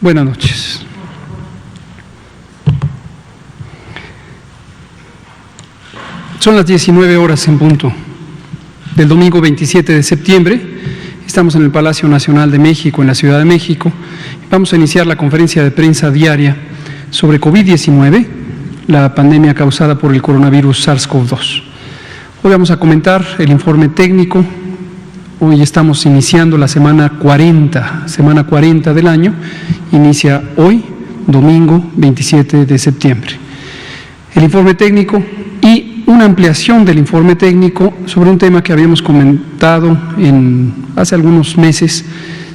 Buenas noches. Son las 19 horas en punto del domingo 27 de septiembre. Estamos en el Palacio Nacional de México, en la Ciudad de México. Vamos a iniciar la conferencia de prensa diaria sobre COVID-19, la pandemia causada por el coronavirus SARS-CoV-2. Hoy vamos a comentar el informe técnico. Hoy estamos iniciando la semana 40 del año. Inicia hoy, domingo 27 de septiembre. El informe técnico y una ampliación del informe técnico sobre un tema que habíamos comentado hace algunos meses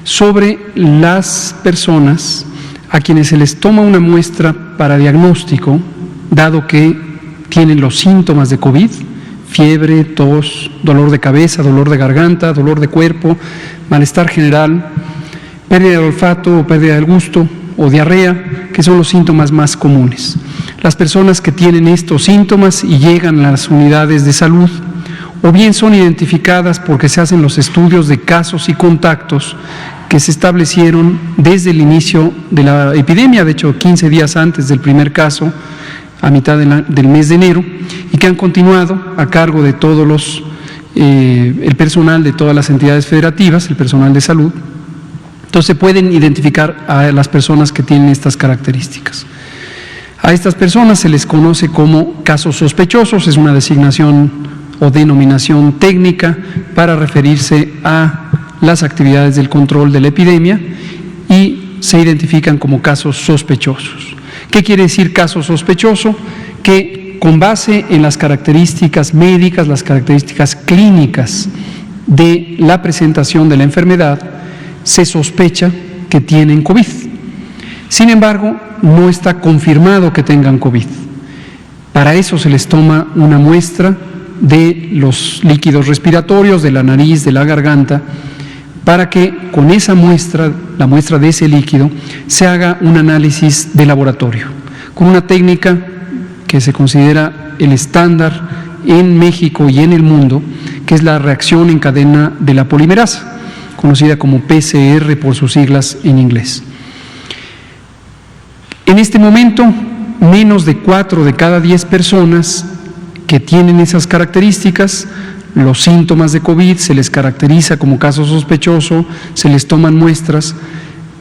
sobre las personas a quienes se les toma una muestra para diagnóstico, dado que tienen los síntomas de COVID, fiebre, tos, dolor de cabeza, dolor de garganta, dolor de cuerpo, malestar general, pérdida del olfato o pérdida del gusto o diarrea, que son los síntomas más comunes. Las personas que tienen estos síntomas y llegan a las unidades de salud, o bien son identificadas porque se hacen los estudios de casos y contactos que se establecieron desde el inicio de la epidemia, de hecho 15 días antes del primer caso, a mitad del mes de enero, y que han continuado a cargo de todos el personal de todas las entidades federativas, el personal de salud. Entonces se pueden identificar a las personas que tienen estas características. A estas personas se les conoce como casos sospechosos, es una designación o denominación técnica para referirse a las actividades del control de la epidemia, y se identifican como casos sospechosos. ¿Qué quiere decir caso sospechoso? Que con base en las características médicas, las características clínicas de la presentación de la enfermedad, se sospecha que tienen COVID. Sin embargo, no está confirmado que tengan COVID. Para eso se les toma una muestra de los líquidos respiratorios, de la nariz, de la garganta, para que con esa muestra, la muestra de ese líquido, se haga un análisis de laboratorio, con una técnica que se considera el estándar en México y en el mundo, que es la reacción en cadena de la polimerasa, conocida como PCR por sus siglas en inglés. En este momento, menos de 4 de cada 10 personas que tienen esas características, los síntomas de COVID, se les caracteriza como caso sospechoso, se les toman muestras,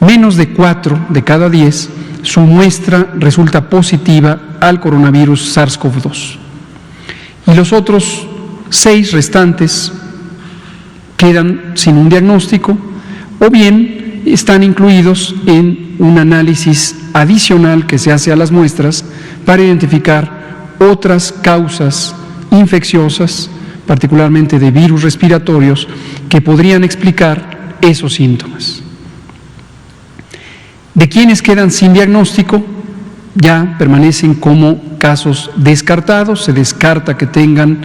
menos de 4 de cada 10, su muestra resulta positiva al coronavirus SARS-CoV-2. Y los otros 6 restantes quedan sin un diagnóstico, o bien están incluidos en un análisis adicional que se hace a las muestras para identificar otras causas infecciosas, particularmente de virus respiratorios, que podrían explicar esos síntomas. De quienes quedan sin diagnóstico, ya permanecen como casos descartados, se descarta que tengan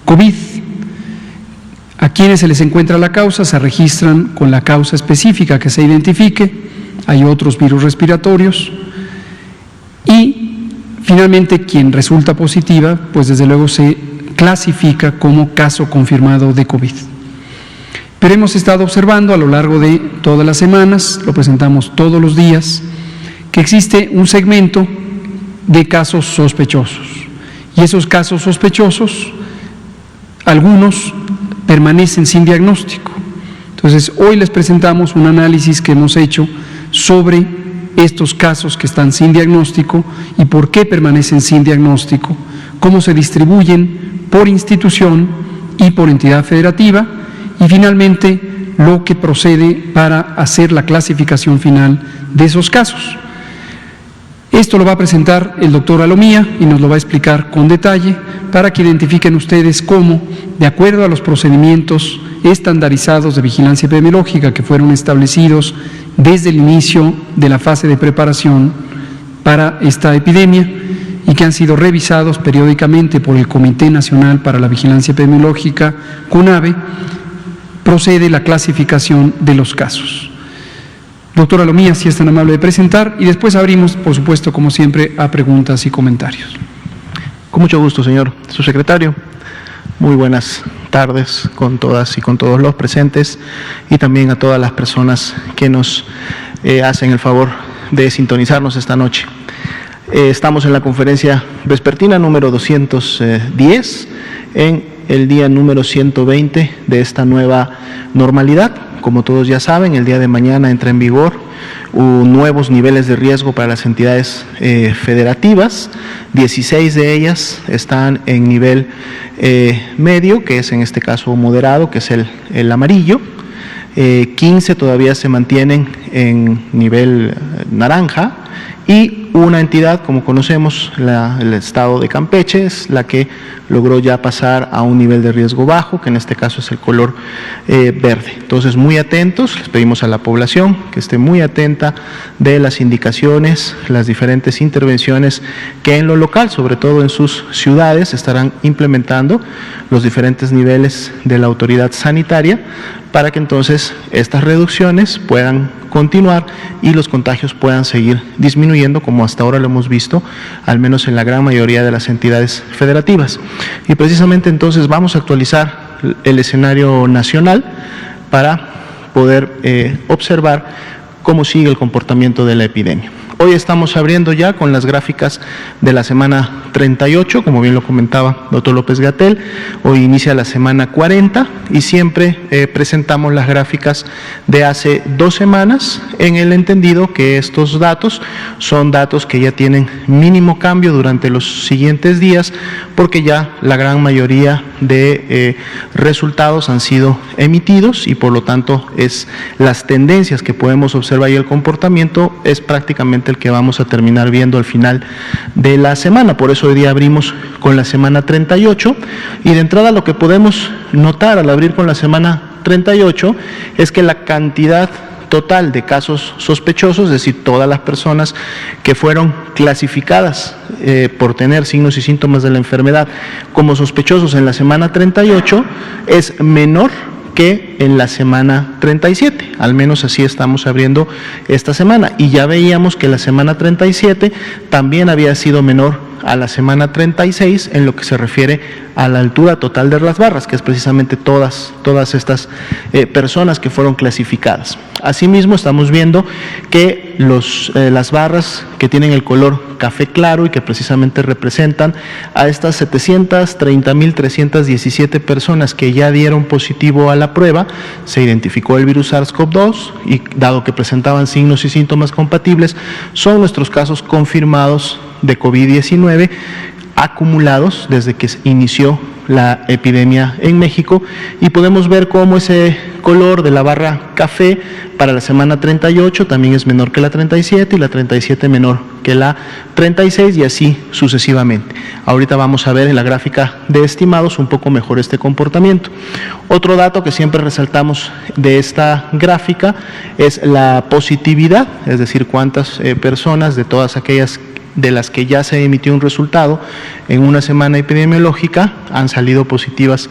COVID. A quienes se les encuentra la causa, se registran con la causa específica que se identifique, hay otros virus respiratorios, y finalmente quien resulta positiva, pues desde luego se clasifica como caso confirmado de COVID. Pero hemos estado observando a lo largo de todas las semanas, lo presentamos todos los días, que existe un segmento de casos sospechosos. Y esos casos sospechosos, algunos permanecen sin diagnóstico. Entonces, hoy les presentamos un análisis que hemos hecho sobre estos casos que están sin diagnóstico y por qué permanecen sin diagnóstico, cómo se distribuyen por institución y por entidad federativa, y finalmente lo que procede para hacer la clasificación final de esos casos. Esto lo va a presentar el doctor Alomía y nos lo va a explicar con detalle para que identifiquen ustedes cómo, de acuerdo a los procedimientos estandarizados de vigilancia epidemiológica que fueron establecidos desde el inicio de la fase de preparación para esta epidemia y que han sido revisados periódicamente por el Comité Nacional para la Vigilancia Epidemiológica, CONAVE, procede la clasificación de los casos. Doctora Lomía, si es tan amable de presentar, y después abrimos, por supuesto, como siempre, a preguntas y comentarios. Con mucho gusto, señor subsecretario. Muy buenas tardes con todas y con todos los presentes y también a todas las personas que nos hacen el favor de sintonizarnos esta noche. Estamos en la conferencia vespertina número 210, en el día número 120 de esta nueva normalidad. Como todos ya saben, el día de mañana entra en vigor nuevos niveles de riesgo para las entidades federativas. 16 de ellas están en nivel medio, que es en este caso moderado, que es el amarillo. 15 todavía se mantienen en nivel naranja, y una entidad, como conocemos, el estado de Campeche, es la que logró ya pasar a un nivel de riesgo bajo, que en este caso es el color verde. Entonces, muy atentos, les pedimos a la población que esté muy atenta de las indicaciones, las diferentes intervenciones que en lo local, sobre todo en sus ciudades, estarán implementando los diferentes niveles de la autoridad sanitaria, para que entonces estas reducciones puedan continuar y los contagios puedan seguir disminuyendo, como hasta ahora lo hemos visto, al menos en la gran mayoría de las entidades federativas. Y precisamente entonces vamos a actualizar el escenario nacional para poder observar cómo sigue el comportamiento de la epidemia. Hoy estamos abriendo ya con las gráficas de la semana 38, como bien lo comentaba doctor López-Gatell. Hoy inicia la semana 40 y siempre presentamos las gráficas de hace 2 semanas, en el entendido que estos datos son datos que ya tienen mínimo cambio durante los siguientes días, porque ya la gran mayoría de resultados han sido emitidos y por lo tanto las tendencias que podemos observar y el comportamiento es prácticamente el que vamos a terminar viendo al final de la semana. Por eso hoy día abrimos con la semana 38, y de entrada lo que podemos notar al abrir con la semana 38 es que la cantidad total de casos sospechosos, es decir, todas las personas que fueron clasificadas por tener signos y síntomas de la enfermedad como sospechosos en la semana 38, es menor que en la semana 37, al menos así estamos abriendo esta semana, y ya veíamos que la semana 37 también había sido menor a la semana 36 en lo que se refiere a la altura total de las barras, que es precisamente todas estas personas que fueron clasificadas. Asimismo, estamos viendo que las barras que tienen el color café claro y que precisamente representan a estas 730.317 personas que ya dieron positivo a la prueba, se identificó el virus SARS-CoV-2 y dado que presentaban signos y síntomas compatibles, son nuestros casos confirmados de COVID-19 acumulados desde que inició la epidemia en México, y podemos ver cómo ese color de la barra café para la semana 38 también es menor que la 37 y la 37 menor que la 36 y así sucesivamente. Ahorita vamos a ver en la gráfica de estimados un poco mejor este comportamiento. Otro dato que siempre resaltamos de esta gráfica es la positividad, es decir, cuántas personas de todas aquellas de las que ya se emitió un resultado en una semana epidemiológica han salido positivas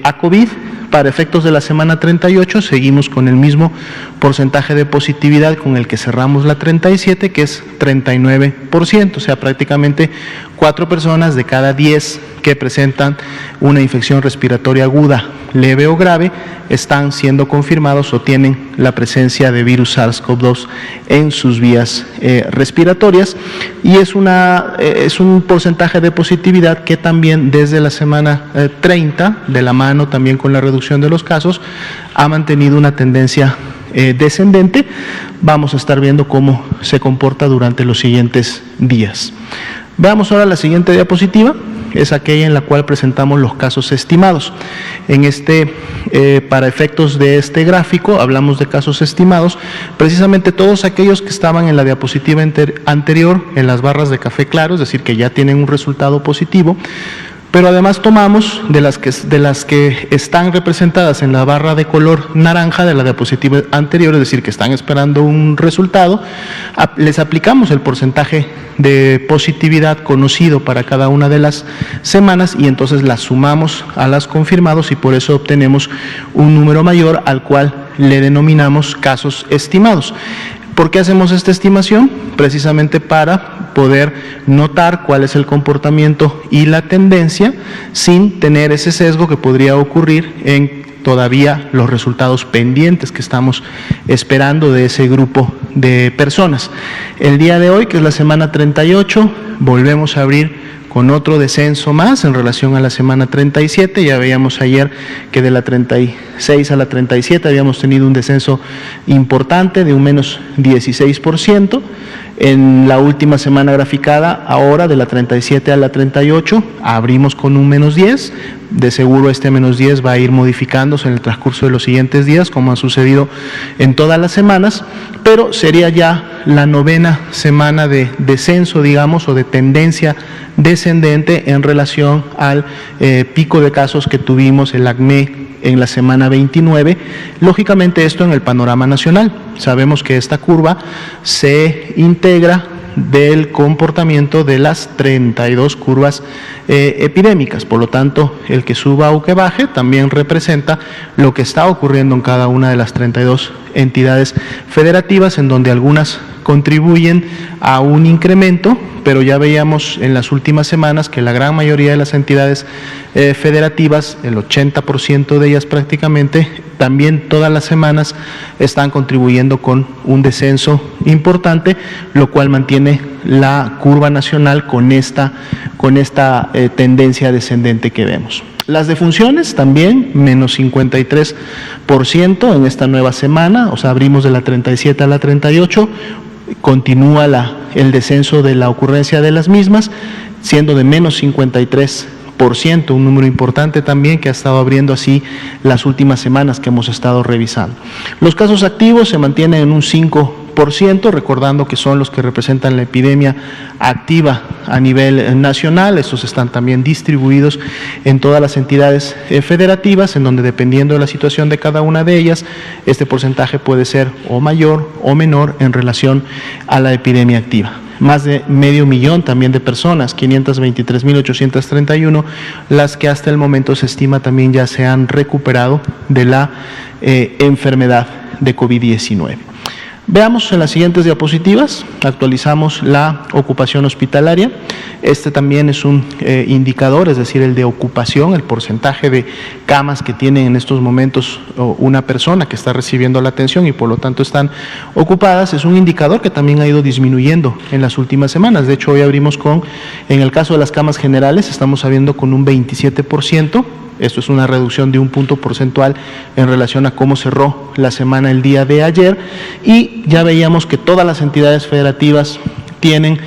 a COVID. Para efectos de la semana 38 seguimos con el mismo porcentaje de positividad con el que cerramos la 37, que es 39%, o sea, prácticamente 4 personas de cada 10 que presentan una infección respiratoria aguda, leve o grave, están siendo confirmados o tienen la presencia de virus SARS-CoV-2 en sus vías respiratorias, y es un porcentaje de positividad que también desde la semana 30, de la mano también con la reducción de los casos, ha mantenido una tendencia descendente. Vamos a estar viendo cómo se comporta durante los siguientes días. Veamos ahora la siguiente diapositiva, es aquella en la cual presentamos los casos estimados. Para efectos de este gráfico, hablamos de casos estimados, precisamente todos aquellos que estaban en la diapositiva anterior, en las barras de café claro, es decir, que ya tienen un resultado positivo. pero además tomamos de las que están representadas en la barra de color naranja de la diapositiva anterior, es decir, que están esperando un resultado, les aplicamos el porcentaje de positividad conocido para cada una de las semanas y entonces las sumamos a las confirmados y por eso obtenemos un número mayor al cual le denominamos casos estimados. ¿Por qué hacemos esta estimación? Precisamente para poder notar cuál es el comportamiento y la tendencia sin tener ese sesgo que podría ocurrir en todavía los resultados pendientes que estamos esperando de ese grupo de personas. El día de hoy, que es la semana 38, volvemos a abrir con otro descenso más en relación a la semana 37. Ya veíamos ayer que de la 36 a la 37 habíamos tenido un descenso importante de un menos 16%. En la última semana graficada, ahora de la 37 a la 38, abrimos con un menos 10. De seguro este menos 10 va a ir modificándose en el transcurso de los siguientes días, como ha sucedido en todas las semanas, pero sería ya la 9ª semana de descenso, digamos, o de tendencia descendente en relación al pico de casos que tuvimos, el ACME, en la semana 29. Lógicamente esto en el panorama nacional. Sabemos que esta curva se integra del comportamiento de las 32 curvas epidémicas. Por lo tanto, el que suba o que baje también representa lo que está ocurriendo en cada una de las 32 entidades federativas, en donde algunas contribuyen a un incremento, pero ya veíamos en las últimas semanas que la gran mayoría de las entidades federativas, el 80% de ellas prácticamente, también todas las semanas están contribuyendo con un descenso importante, lo cual mantiene la curva nacional con esta tendencia descendente que vemos. Las defunciones también, menos 53% en esta nueva semana, o sea, abrimos de la 37 a la 38, continúa el descenso de la ocurrencia de las mismas, siendo de menos 53%, un número importante también que ha estado abriendo así las últimas semanas que hemos estado revisando. Los casos activos se mantienen en un 5%, recordando que son los que representan la epidemia activa a nivel nacional. Estos están también distribuidos en todas las entidades federativas, en donde dependiendo de la situación de cada una de ellas, este porcentaje puede ser o mayor o menor en relación a la epidemia activa. Más de 500,000 también de personas, 523,831, las que hasta el momento se estima también ya se han recuperado de la enfermedad de COVID-19. Veamos en las siguientes diapositivas, actualizamos la ocupación hospitalaria. Este también es un indicador, es decir, el de ocupación, el porcentaje de camas que tiene en estos momentos una persona que está recibiendo la atención y por lo tanto están ocupadas. Es un indicador que también ha ido disminuyendo en las últimas semanas. De hecho, hoy abrimos en el caso de las camas generales, estamos abriendo con un 27%. Esto es una reducción de un punto porcentual en relación a cómo cerró la semana el día de ayer, y ya veíamos que todas las entidades federativas tienen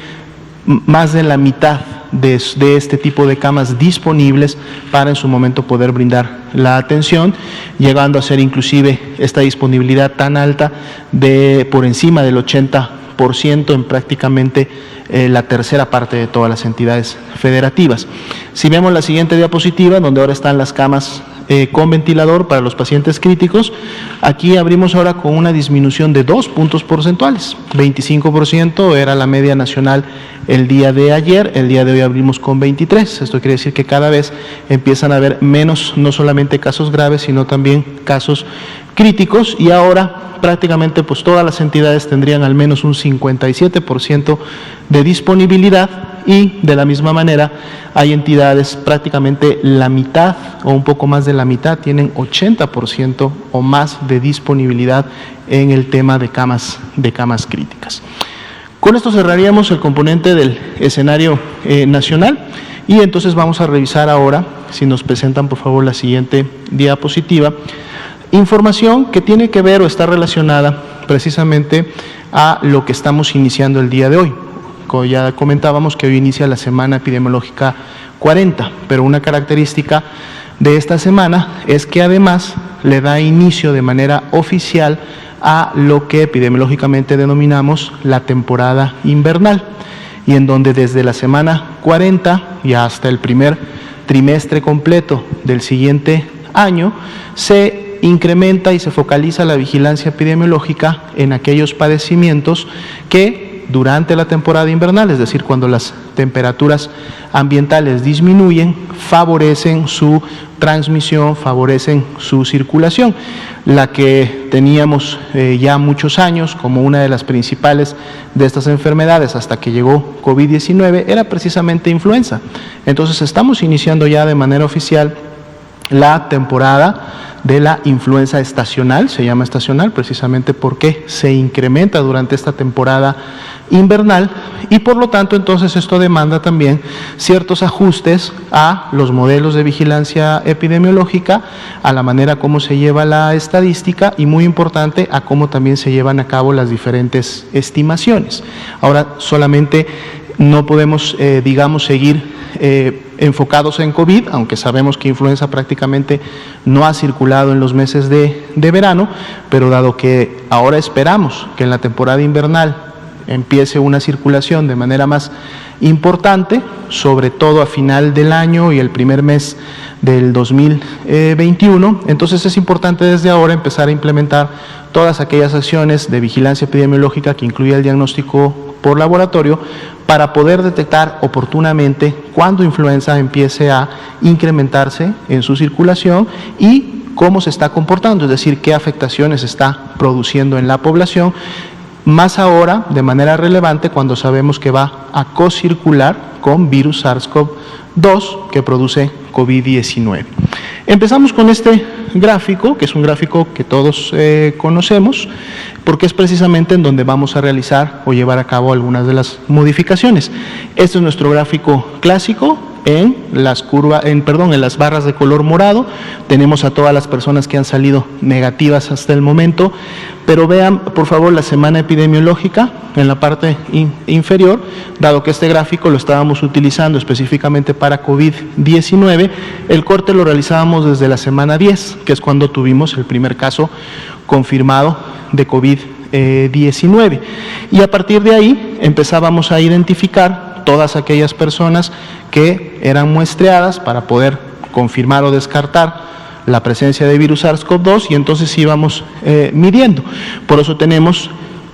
más de la mitad de este tipo de camas disponibles para en su momento poder brindar la atención, llegando a ser inclusive esta disponibilidad tan alta de por encima del 80% en prácticamente la tercera parte de todas las entidades federativas. Si vemos la siguiente diapositiva, donde ahora están las camas con ventilador para los pacientes críticos, aquí abrimos ahora con una disminución de 2 puntos porcentuales. 25% era la media nacional el día de ayer, el día de hoy abrimos con 23%. Esto quiere decir que cada vez empiezan a haber menos, no solamente casos graves, sino también casos críticos, y ahora prácticamente pues todas las entidades tendrían al menos un 57% de disponibilidad, y de la misma manera hay entidades prácticamente la mitad o un poco más de la mitad tienen 80% o más de disponibilidad en el tema de camas críticas. Con esto cerraríamos el componente del escenario nacional, y entonces vamos a revisar ahora, si nos presentan por favor la siguiente diapositiva, información que tiene que ver o está relacionada precisamente a lo que estamos iniciando el día de hoy. Como ya comentábamos que hoy inicia la semana epidemiológica 40, pero una característica de esta semana es que además le da inicio de manera oficial a lo que epidemiológicamente denominamos la temporada invernal, y en donde desde la semana 40 y hasta el primer trimestre completo del siguiente año, se incrementa y se focaliza la vigilancia epidemiológica en aquellos padecimientos que durante la temporada invernal, es decir, cuando las temperaturas ambientales disminuyen, favorecen su transmisión, favorecen su circulación. La que teníamos ya muchos años como una de las principales de estas enfermedades hasta que llegó COVID-19 era precisamente influenza. Entonces estamos iniciando ya de manera oficial la temporada de la influenza estacional, se llama estacional precisamente porque se incrementa durante esta temporada invernal y por lo tanto entonces esto demanda también ciertos ajustes a los modelos de vigilancia epidemiológica, a la manera como se lleva la estadística y muy importante a cómo también se llevan a cabo las diferentes estimaciones. Ahora solamente no podemos, digamos, seguir enfocados en COVID, aunque sabemos que influenza prácticamente no ha circulado en los meses de verano, pero dado que ahora esperamos que en la temporada invernal empiece una circulación de manera más importante, sobre todo a final del año y el primer mes del 2021, entonces es importante desde ahora empezar a implementar todas aquellas acciones de vigilancia epidemiológica que incluye el diagnóstico por laboratorio para poder detectar oportunamente cuando influenza empiece a incrementarse en su circulación y cómo se está comportando, es decir, qué afectaciones está produciendo en la población, más ahora de manera relevante cuando sabemos que va a cocircular con virus SARS-CoV-2 que produce COVID-19. Empezamos con este gráfico, que es un gráfico que todos conocemos, porque es precisamente en donde vamos a realizar o llevar a cabo algunas de las modificaciones. Este es nuestro gráfico clásico. En las barras de color morado tenemos a todas las personas que han salido negativas hasta el momento, pero vean por favor la semana epidemiológica en la parte inferior, dado que este gráfico lo estábamos utilizando específicamente para COVID-19, el corte lo realizábamos desde la semana 10, que es cuando tuvimos el primer caso confirmado de COVID-19, y a partir de ahí empezábamos a identificar todas aquellas personas que eran muestreadas para poder confirmar o descartar la presencia de virus SARS-CoV-2 y entonces íbamos midiendo. Por eso tenemos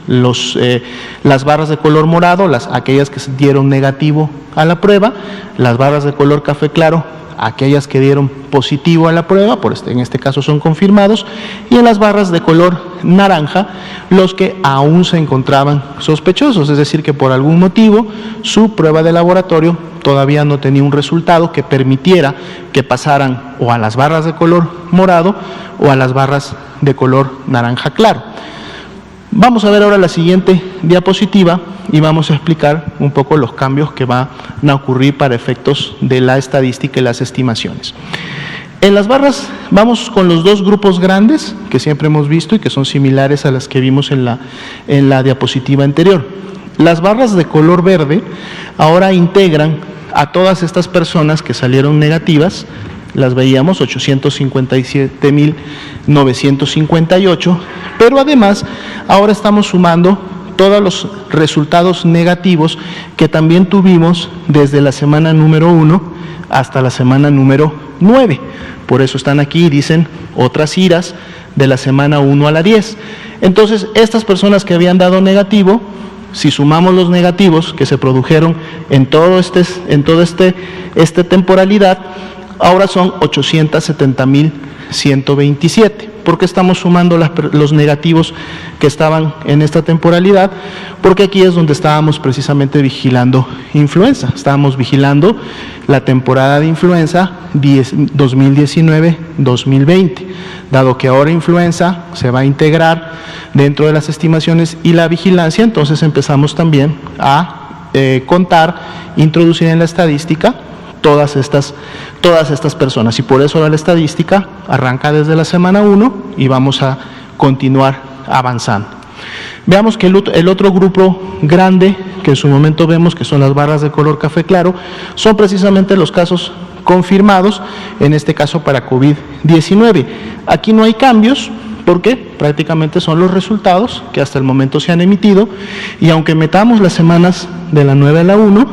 las barras de color morado, aquellas que dieron negativo a la prueba, las barras de color café claro, aquellas que dieron positivo a la prueba, en este caso son confirmados, y en las barras de color naranja, los que aún se encontraban sospechosos, es decir, que por algún motivo su prueba de laboratorio todavía no tenía un resultado que permitiera que pasaran o a las barras de color morado o a las barras de color naranja claro. Vamos a ver ahora la siguiente diapositiva y vamos a explicar un poco los cambios que van a ocurrir para efectos de la estadística y las estimaciones. En las barras vamos con los dos grupos grandes que siempre hemos visto y que son similares a las que vimos en la diapositiva anterior. Las barras de color verde ahora integran a todas estas personas que salieron negativas, las veíamos 857.958, pero además ahora estamos sumando todos los resultados negativos que también tuvimos desde la semana número 1 hasta la semana número 9. Por eso están aquí y dicen otras iras de la semana 1 a la 10. Entonces, estas personas que habían dado negativo, si sumamos los negativos que se produjeron en toda esta temporalidad, ahora son 870.127. ¿Por qué estamos sumando los negativos que estaban en esta temporalidad? Porque aquí es donde estábamos precisamente vigilando influenza. Estábamos vigilando la temporada de influenza 2019-2020. Dado que ahora influenza se va a integrar dentro de las estimaciones y la vigilancia, entonces empezamos también a contar, introducir en la estadística todas estas personas, y por eso la estadística arranca desde la semana 1 y vamos a continuar avanzando. Veamos que el otro grupo grande, que en su momento vemos que son las barras de color café claro, son precisamente los casos confirmados, en este caso para COVID-19. Aquí no hay cambios, porque prácticamente son los resultados que hasta el momento se han emitido, y aunque metamos las semanas de la 9 a la 1,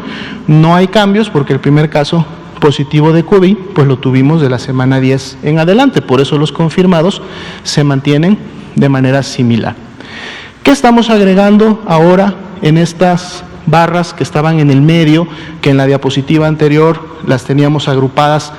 no hay cambios porque el primer caso positivo de COVID, pues lo tuvimos de la semana 10 en adelante, por eso los confirmados se mantienen de manera similar. ¿Qué estamos agregando ahora en estas barras que estaban en el medio, que en la diapositiva anterior las teníamos agrupadas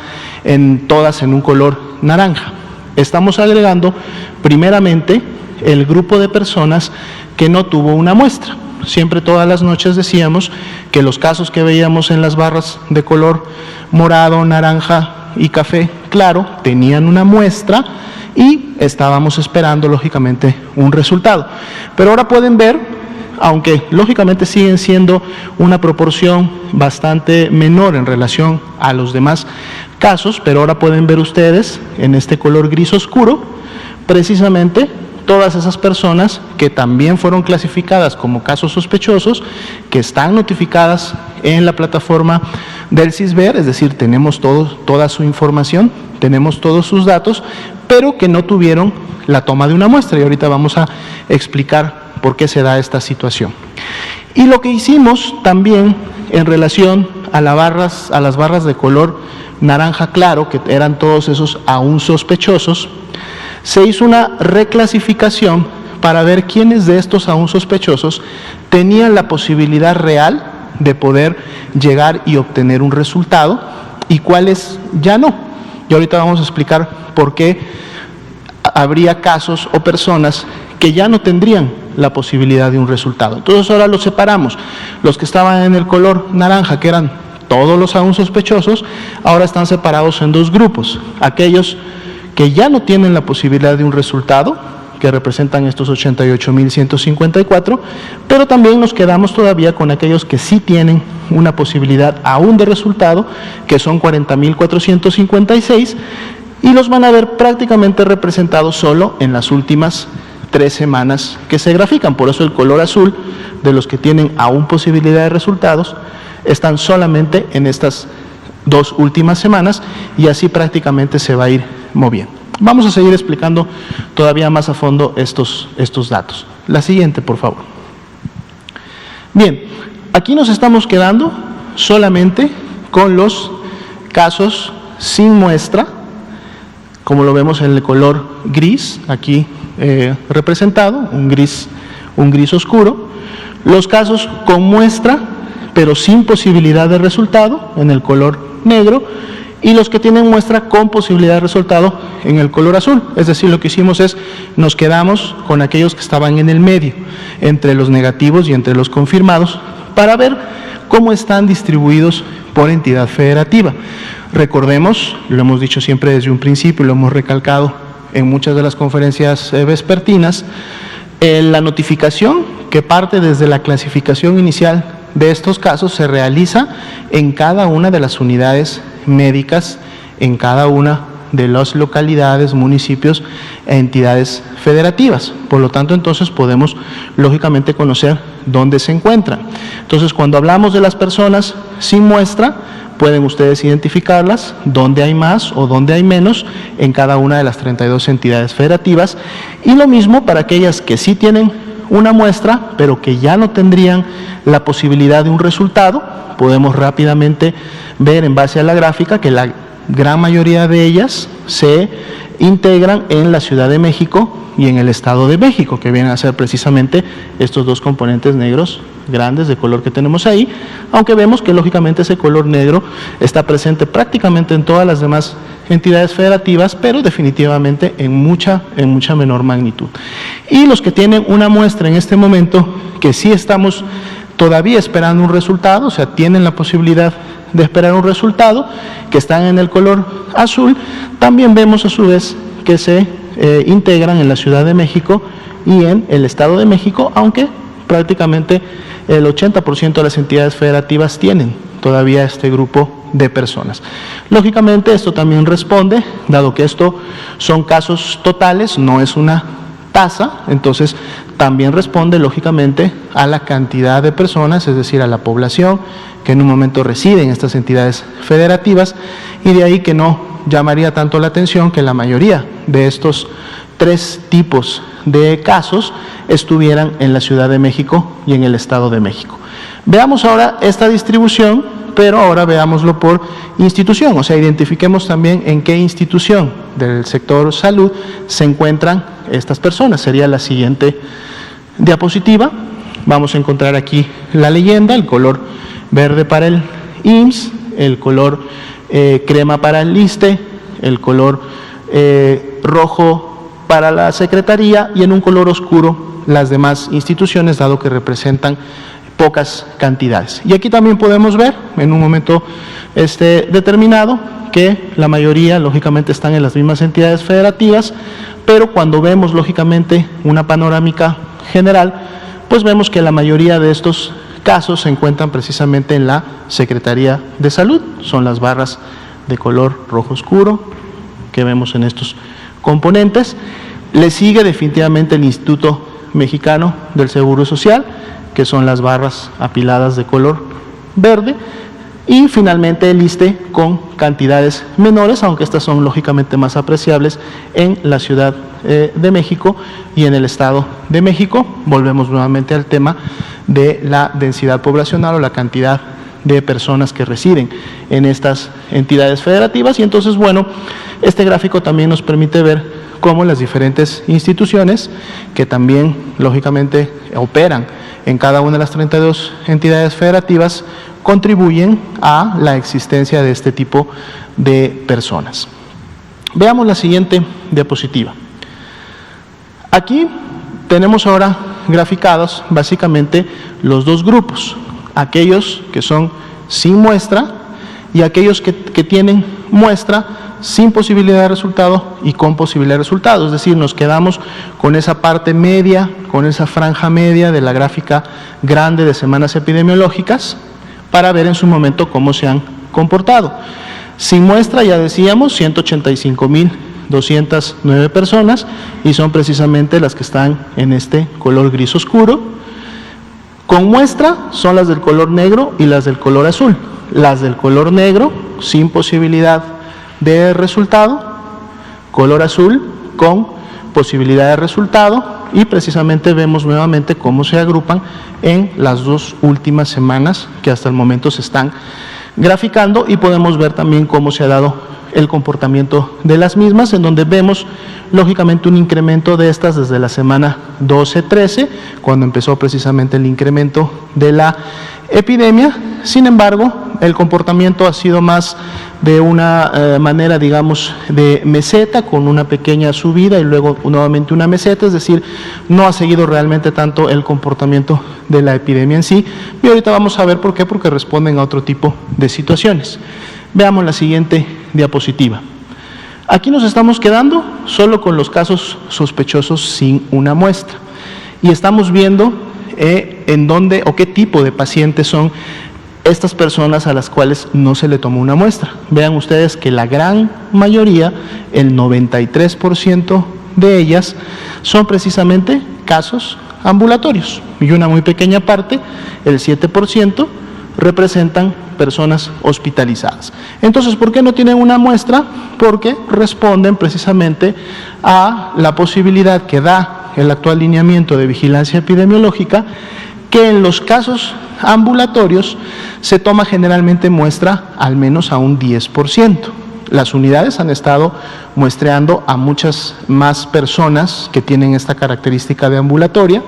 todas en un color naranja? Estamos agregando primeramente el grupo de personas que no tuvo una muestra. Siempre todas las noches decíamos que los casos que veíamos en las barras de color morado, naranja y café claro tenían una muestra y estábamos esperando lógicamente un resultado. Pero ahora pueden ver, aunque lógicamente siguen siendo una proporción bastante menor en relación a los demás casos, pero ahora pueden ver ustedes en este color gris oscuro precisamente todas esas personas que también fueron clasificadas como casos sospechosos, que están notificadas en la plataforma del CISBER, es decir, tenemos toda su información, tenemos todos sus datos, pero que no tuvieron la toma de una muestra, y ahorita vamos a explicar por qué se da esta situación. Y lo que hicimos también en relación a las barras de color naranja claro, que eran todos esos aún sospechosos, se hizo una reclasificación para ver quiénes de estos aún sospechosos tenían la posibilidad real de poder llegar y obtener un resultado y cuáles ya no. Y ahorita vamos a explicar por qué habría casos o personas que ya no tendrían la posibilidad de un resultado. Entonces ahora los separamos. Los que estaban en el color naranja, que eran todos los aún sospechosos, ahora están separados en dos grupos. Aquellos que ya no tienen la posibilidad de un resultado, que representan estos 88.154, pero también nos quedamos todavía con aquellos que sí tienen una posibilidad aún de resultado, que son 40.456, y los van a ver prácticamente representados solo en las últimas 3 semanas que se grafican. Por eso el color azul de los que tienen aún posibilidad de resultados están solamente en estas 2 últimas semanas, y así prácticamente se va a ir moviendo. Vamos a seguir explicando todavía más a fondo estos datos. La siguiente, por favor. Bien, aquí nos estamos quedando solamente con los casos sin muestra, como lo vemos en el color gris, aquí representado, un gris oscuro. Los casos con muestra, pero sin posibilidad de resultado, en el color negro, y los que tienen muestra con posibilidad de resultado en el color azul. Es decir, lo que hicimos es, nos quedamos con aquellos que estaban en el medio, entre los negativos y entre los confirmados, para ver cómo están distribuidos por entidad federativa. Recordemos, lo hemos dicho siempre desde un principio, lo hemos recalcado en muchas de las conferencias vespertinas, la notificación que parte desde la clasificación inicial de estos casos se realiza en cada una de las unidades médicas, en cada una de las localidades, municipios e entidades federativas. Por lo tanto, entonces podemos lógicamente conocer dónde se encuentran. Entonces, cuando hablamos de las personas sin muestra, pueden ustedes identificarlas, dónde hay más o dónde hay menos en cada una de las 32 entidades federativas, y lo mismo para aquellas que sí tienen una muestra, pero que ya no tendrían la posibilidad de un resultado. Podemos rápidamente ver en base a la gráfica que la gran mayoría de ellas se integran en la Ciudad de México y en el Estado de México, que vienen a ser precisamente estos dos componentes negros grandes de color que tenemos ahí, aunque vemos que lógicamente ese color negro está presente prácticamente en todas las demás entidades federativas, pero definitivamente en mucha menor magnitud. Y los que tienen una muestra en este momento, que sí estamos todavía esperando un resultado, o sea, tienen la posibilidad de esperar un resultado, que están en el color azul, también vemos a su vez que se integran en la Ciudad de México y en el Estado de México, aunque prácticamente el 80% de las entidades federativas tienen todavía este grupo de personas. Lógicamente esto también responde, dado que esto son casos totales, no es una tasa, entonces también responde lógicamente a la cantidad de personas, es decir, a la población que en un momento reside en estas entidades federativas, y de ahí que no llamaría tanto la atención que la mayoría de estos 3 tipos de casos estuvieran en la Ciudad de México y en el Estado de México. Veamos ahora esta distribución pero ahora veámoslo por institución, o sea, identifiquemos también en qué institución del sector salud se encuentran estas personas. Sería la siguiente diapositiva. Vamos a encontrar aquí la leyenda, el color verde para el IMSS, el color crema para el ISSSTE, el color rojo para la Secretaría y en un color oscuro las demás instituciones, dado que representan pocas cantidades. Y aquí también podemos ver en un momento determinado que la mayoría lógicamente están en las mismas entidades federativas, pero cuando vemos lógicamente una panorámica general, pues vemos que la mayoría de estos casos se encuentran precisamente en la Secretaría de Salud. Son las barras de color rojo oscuro que vemos en estos componentes. Le sigue definitivamente el Instituto Mexicano del Seguro Social, que son las barras apiladas de color verde, y finalmente el ISSSTE con cantidades menores, aunque estas son lógicamente más apreciables en la Ciudad de México y en el Estado de México. Volvemos nuevamente al tema de la densidad poblacional o la cantidad de personas que residen en estas entidades federativas. Y entonces, bueno, este gráfico también nos permite ver cómo las diferentes instituciones que también lógicamente operan en cada una de las 32 entidades federativas contribuyen a la existencia de este tipo de personas. Veamos la siguiente diapositiva. Aquí tenemos ahora graficados básicamente los dos grupos, aquellos que son sin muestra y aquellos que tienen muestra sin posibilidad de resultado y con posibilidad de resultado. Es decir, nos quedamos con esa parte media, con esa franja media de la gráfica grande de semanas epidemiológicas para ver en su momento cómo se han comportado. Sin muestra, ya decíamos, 185.209 personas y son precisamente las que están en este color gris oscuro. Con muestra son las del color negro y las del color azul. Las del color negro sin posibilidad de resultado, color azul con posibilidad de resultado, y precisamente vemos nuevamente cómo se agrupan en las dos últimas semanas que hasta el momento se están graficando, y podemos ver también cómo se ha dado el comportamiento de las mismas, en donde vemos lógicamente un incremento de estas desde la semana 12-13, cuando empezó precisamente el incremento de la epidemia. Sin embargo, el comportamiento ha sido más de una manera, digamos, de meseta, con una pequeña subida y luego nuevamente una meseta, es decir, no ha seguido realmente tanto el comportamiento de la epidemia en sí, y ahorita vamos a ver por qué, porque responden a otro tipo de situaciones. Veamos la siguiente diapositiva. Aquí nos estamos quedando solo con los casos sospechosos sin una muestra, y estamos viendo en dónde o qué tipo de pacientes son estas personas a las cuales no se le tomó una muestra. Vean ustedes que la gran mayoría, el 93% de ellas, son precisamente casos ambulatorios, y una muy pequeña parte, el 7%, representan personas hospitalizadas. Entonces, ¿por qué no tienen una muestra? Porque responden precisamente a la posibilidad que da el actual lineamiento de vigilancia epidemiológica, que en los casos ambulatorios se toma generalmente muestra al menos a un 10%. Las unidades han estado muestreando a muchas más personas que tienen esta característica de ambulatoria.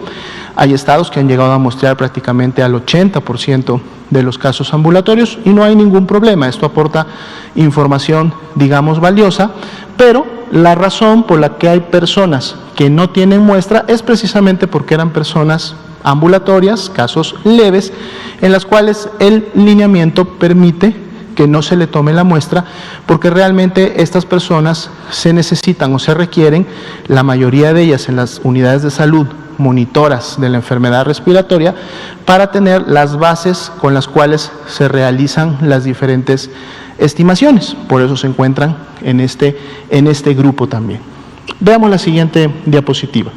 Hay estados que han llegado a muestrear prácticamente al 80% de los casos ambulatorios y no hay ningún problema. Esto aporta información, digamos, valiosa, pero la razón por la que hay personas que no tienen muestra es precisamente porque eran personas ambulatorias, casos leves, en las cuales el lineamiento permite que no se le tome la muestra, porque realmente estas personas se necesitan o se requieren, la mayoría de ellas en las unidades de salud monitoras de la enfermedad respiratoria, para tener las bases con las cuales se realizan las diferentes estimaciones. Por eso se encuentran en este grupo también. Veamos la siguiente diapositiva.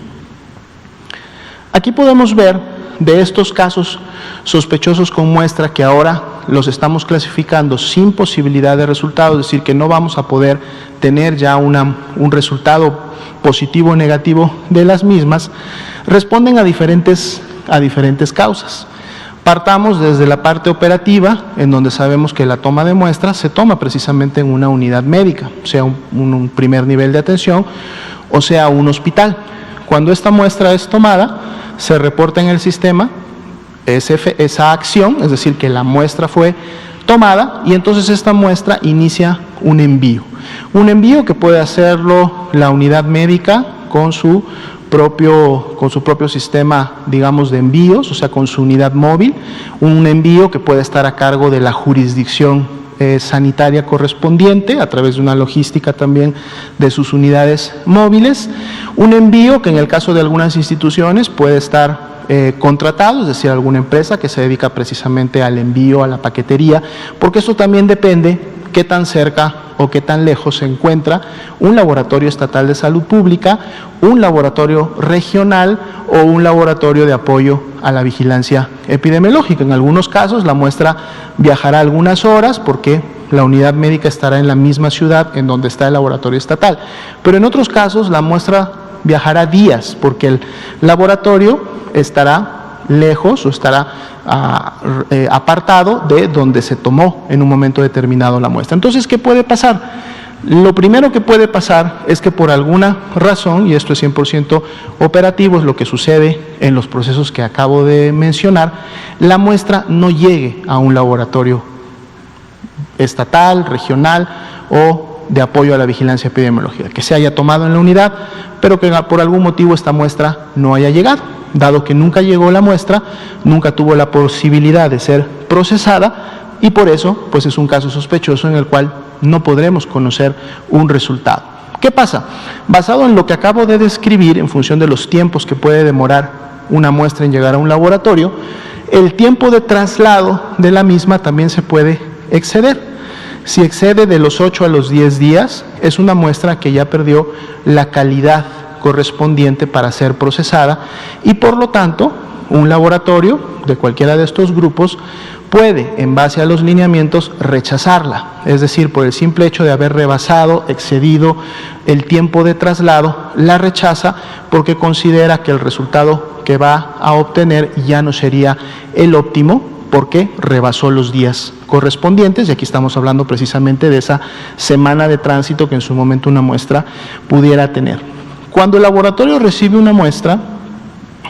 Aquí podemos ver de estos casos sospechosos con muestra que ahora los estamos clasificando sin posibilidad de resultado, es decir, que no vamos a poder tener ya un resultado positivo o negativo de las mismas, responden a diferentes causas. Partamos desde la parte operativa, en donde sabemos que la toma de muestras se toma precisamente en una unidad médica, sea un primer nivel de atención o sea un hospital. Cuando esta muestra es tomada, se reporta en el sistema esa acción, es decir, que la muestra fue tomada, y entonces esta muestra inicia un envío. Un envío que puede hacerlo la unidad médica con su propio sistema, digamos, de envíos, o sea, con su unidad móvil, un envío que puede estar a cargo de la jurisdicción sanitaria correspondiente, a través de una logística también de sus unidades móviles, un envío que en el caso de algunas instituciones puede estar contratado, es decir, alguna empresa que se dedica precisamente al envío, a la paquetería, porque esto también depende qué tan cerca o qué tan lejos se encuentra un laboratorio estatal de salud pública, un laboratorio regional o un laboratorio de apoyo a la vigilancia epidemiológica. En algunos casos la muestra viajará algunas horas porque la unidad médica estará en la misma ciudad en donde está el laboratorio estatal, pero en otros casos la muestra viajará días porque el laboratorio estará lejos o estará apartado de donde se tomó en un momento determinado la muestra. Entonces, ¿qué puede pasar? Lo primero que puede pasar es que por alguna razón, y esto es 100% operativo, es lo que sucede en los procesos que acabo de mencionar, la muestra no llegue a un laboratorio estatal, regional o de apoyo a la vigilancia epidemiológica, que se haya tomado en la unidad, pero que por algún motivo esta muestra no haya llegado. Dado que nunca llegó la muestra, nunca tuvo la posibilidad de ser procesada y por eso pues es un caso sospechoso en el cual no podremos conocer un resultado. ¿Qué pasa? Basado en lo que acabo de describir, en función de los tiempos que puede demorar una muestra en llegar a un laboratorio, el tiempo de traslado de la misma también se puede exceder. Si excede de los 8 a los 10 días, es una muestra que ya perdió la calidad correspondiente para ser procesada y por lo tanto un laboratorio de cualquiera de estos grupos puede, en base a los lineamientos, rechazarla, es decir, por el simple hecho de haber rebasado, excedido el tiempo de traslado, la rechaza porque considera que el resultado que va a obtener ya no sería el óptimo porque rebasó los días correspondientes, y aquí estamos hablando precisamente de esa semana de tránsito que en su momento una muestra pudiera tener. Cuando el laboratorio recibe una muestra,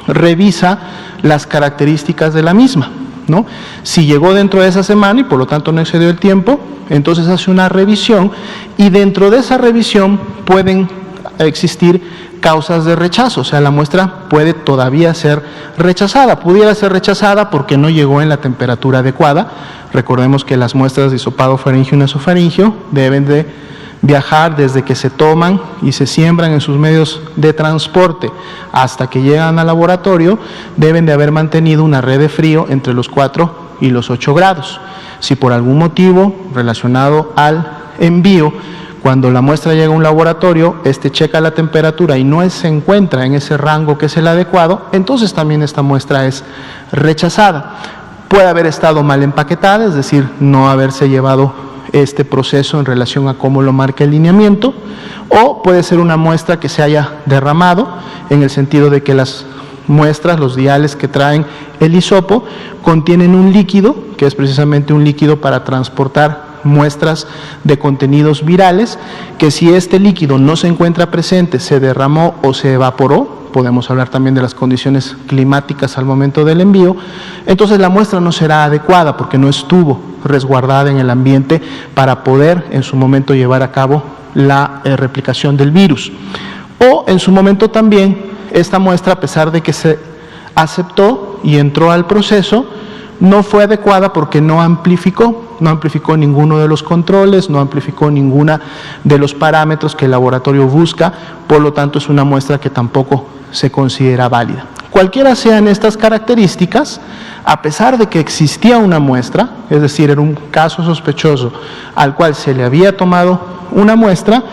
revisa las características de la misma, ¿no? Si llegó dentro de esa semana y por lo tanto no excedió el tiempo, entonces hace una revisión y dentro de esa revisión pueden existir causas de rechazo, o sea, la muestra puede todavía ser rechazada, pudiera ser rechazada porque no llegó en la temperatura adecuada. Recordemos que las muestras de hisopado faríngeo y nasofaríngeo deben de viajar desde que se toman y se siembran en sus medios de transporte hasta que llegan al laboratorio, deben de haber mantenido una red de frío entre los 4 y los 8 grados. Si por algún motivo relacionado al envío, cuando la muestra llega a un laboratorio, checa la temperatura y no se encuentra en ese rango que es el adecuado, entonces también esta muestra es rechazada. Puede haber estado mal empaquetada, es decir, no haberse llevado este proceso en relación a cómo lo marca el lineamiento, o puede ser una muestra que se haya derramado, en el sentido de que las muestras, los diales que traen el hisopo, contienen un líquido, que es precisamente un líquido para transportar muestras de contenidos virales, que si este líquido no se encuentra presente, se derramó o se evaporó, podemos hablar también de las condiciones climáticas al momento del envío, entonces la muestra no será adecuada porque no estuvo resguardada en el ambiente para poder en su momento llevar a cabo la replicación del virus. O en su momento también esta muestra, a pesar de que se aceptó y entró al proceso, no fue adecuada porque no amplificó ninguno de los controles, no amplificó ninguno de los parámetros que el laboratorio busca, por lo tanto es una muestra que tampoco se considera válida. Cualquiera sean estas características, a pesar de que existía una muestra, es decir, era un caso sospechoso al cual se le había tomado una muestra,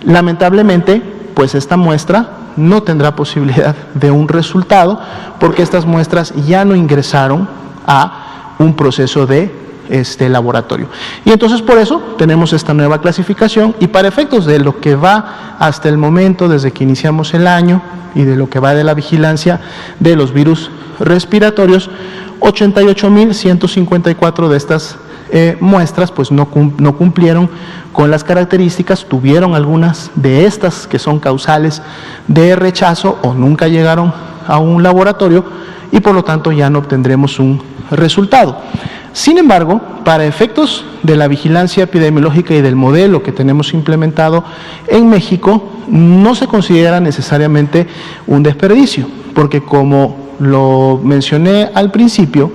lamentablemente, pues esta muestra no tendrá posibilidad de un resultado porque estas muestras ya no ingresaron a un proceso de laboratorio. Y entonces por eso tenemos esta nueva clasificación y para efectos de lo que va hasta el momento, desde que iniciamos el año y de lo que va de la vigilancia de los virus respiratorios, 88.154 de estas muestras pues no cumplieron con las características, tuvieron algunas de estas que son causales de rechazo o nunca llegaron a un laboratorio y por lo tanto ya no obtendremos un resultado. Sin embargo, para efectos de la vigilancia epidemiológica y del modelo que tenemos implementado en México, no se considera necesariamente un desperdicio, porque como lo mencioné al principio,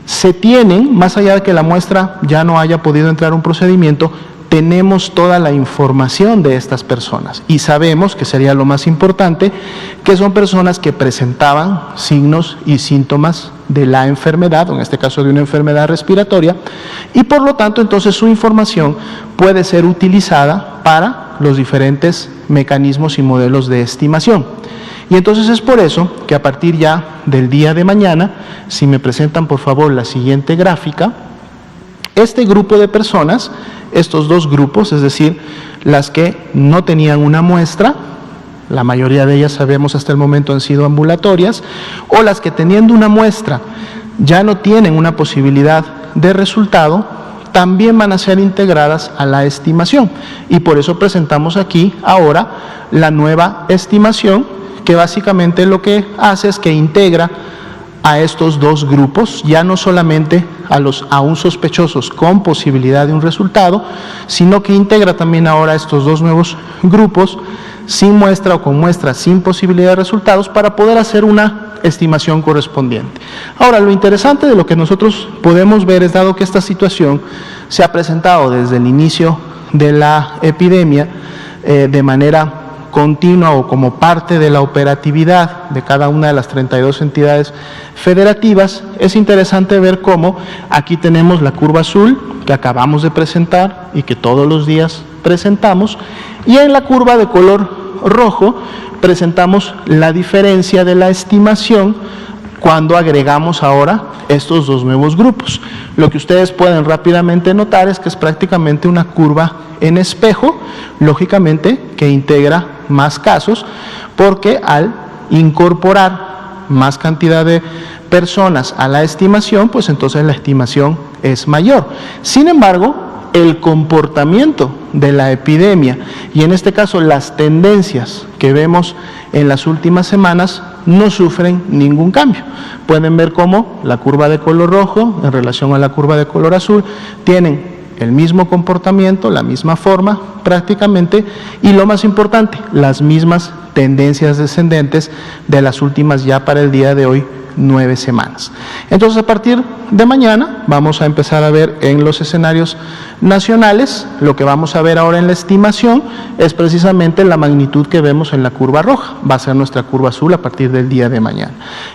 se tienen, más allá de que la muestra ya no haya podido entrar a un procedimiento, tenemos toda la información de estas personas y sabemos, que sería lo más importante, que son personas que presentaban signos y síntomas de la enfermedad, o en este caso de una enfermedad respiratoria, y por lo tanto entonces su información puede ser utilizada para los diferentes mecanismos y modelos de estimación. Y entonces es por eso que a partir ya del día de mañana, si me presentan por favor la siguiente gráfica, este grupo de personas, estos dos grupos, es decir, las que no tenían una muestra, la mayoría de ellas sabemos hasta el momento han sido ambulatorias, o las que teniendo una muestra ya no tienen una posibilidad de resultado, también van a ser integradas a la estimación. Y por eso presentamos aquí ahora la nueva estimación, que básicamente lo que hace es que integra a estos dos grupos, ya no solamente a los aún sospechosos con posibilidad de un resultado, sino que integra también ahora a estos dos nuevos grupos sin muestra o con muestra sin posibilidad de resultados para poder hacer una estimación correspondiente. Ahora, lo interesante de lo que nosotros podemos ver es, dado que esta situación se ha presentado desde el inicio de la epidemia de manera continua o como parte de la operatividad de cada una de las 32 entidades federativas, es interesante ver cómo aquí tenemos la curva azul que acabamos de presentar y que todos los días presentamos, y en la curva de color rojo presentamos la diferencia de la estimación cuando agregamos ahora estos dos nuevos grupos. Lo que ustedes pueden rápidamente notar es que es prácticamente una curva en espejo, lógicamente que integra más casos, porque al incorporar más cantidad de personas a la estimación, pues entonces la estimación es mayor. Sin embargo, el comportamiento de la epidemia y en este caso las tendencias que vemos en las últimas semanas no sufren ningún cambio. Pueden ver cómo la curva de color rojo en relación a la curva de color azul tienen el mismo comportamiento, la misma forma prácticamente, y lo más importante, las mismas tendencias descendentes de las últimas ya para el día de hoy 9 semanas. Entonces, a partir de mañana vamos a empezar a ver en los escenarios nacionales, lo que vamos a ver ahora en la estimación es precisamente la magnitud que vemos en la curva roja, va a ser nuestra curva azul a partir del día de mañana.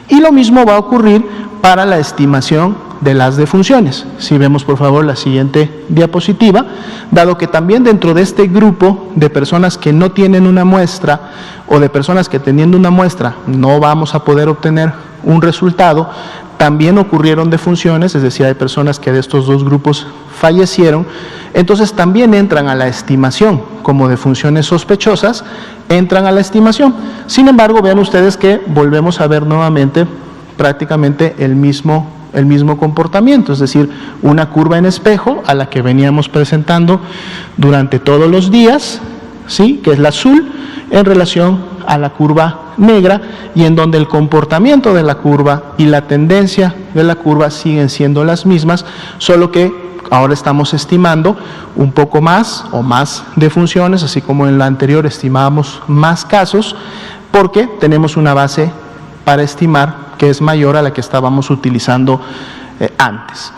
Y lo mismo va a ocurrir para la estimación de las defunciones. Si vemos por favor la siguiente diapositiva, dado que también dentro de este grupo de personas que no tienen una muestra o de personas que teniendo una muestra no vamos a poder obtener un resultado, también ocurrieron defunciones, es decir, hay personas que de estos dos grupos fallecieron, entonces también entran a la estimación como defunciones sospechosas, entran a la estimación. Sin embargo, vean ustedes que volvemos a ver nuevamente prácticamente el mismo comportamiento, es decir, una curva en espejo a la que veníamos presentando durante todos los días, ¿sí?, que es la azul, en relación a la curva negra, y en donde el comportamiento de la curva y la tendencia de la curva siguen siendo las mismas, solo que ahora estamos estimando un poco más o más defunciones, así como en la anterior estimábamos más casos, porque tenemos una base para estimar que es mayor a la que estábamos utilizando antes.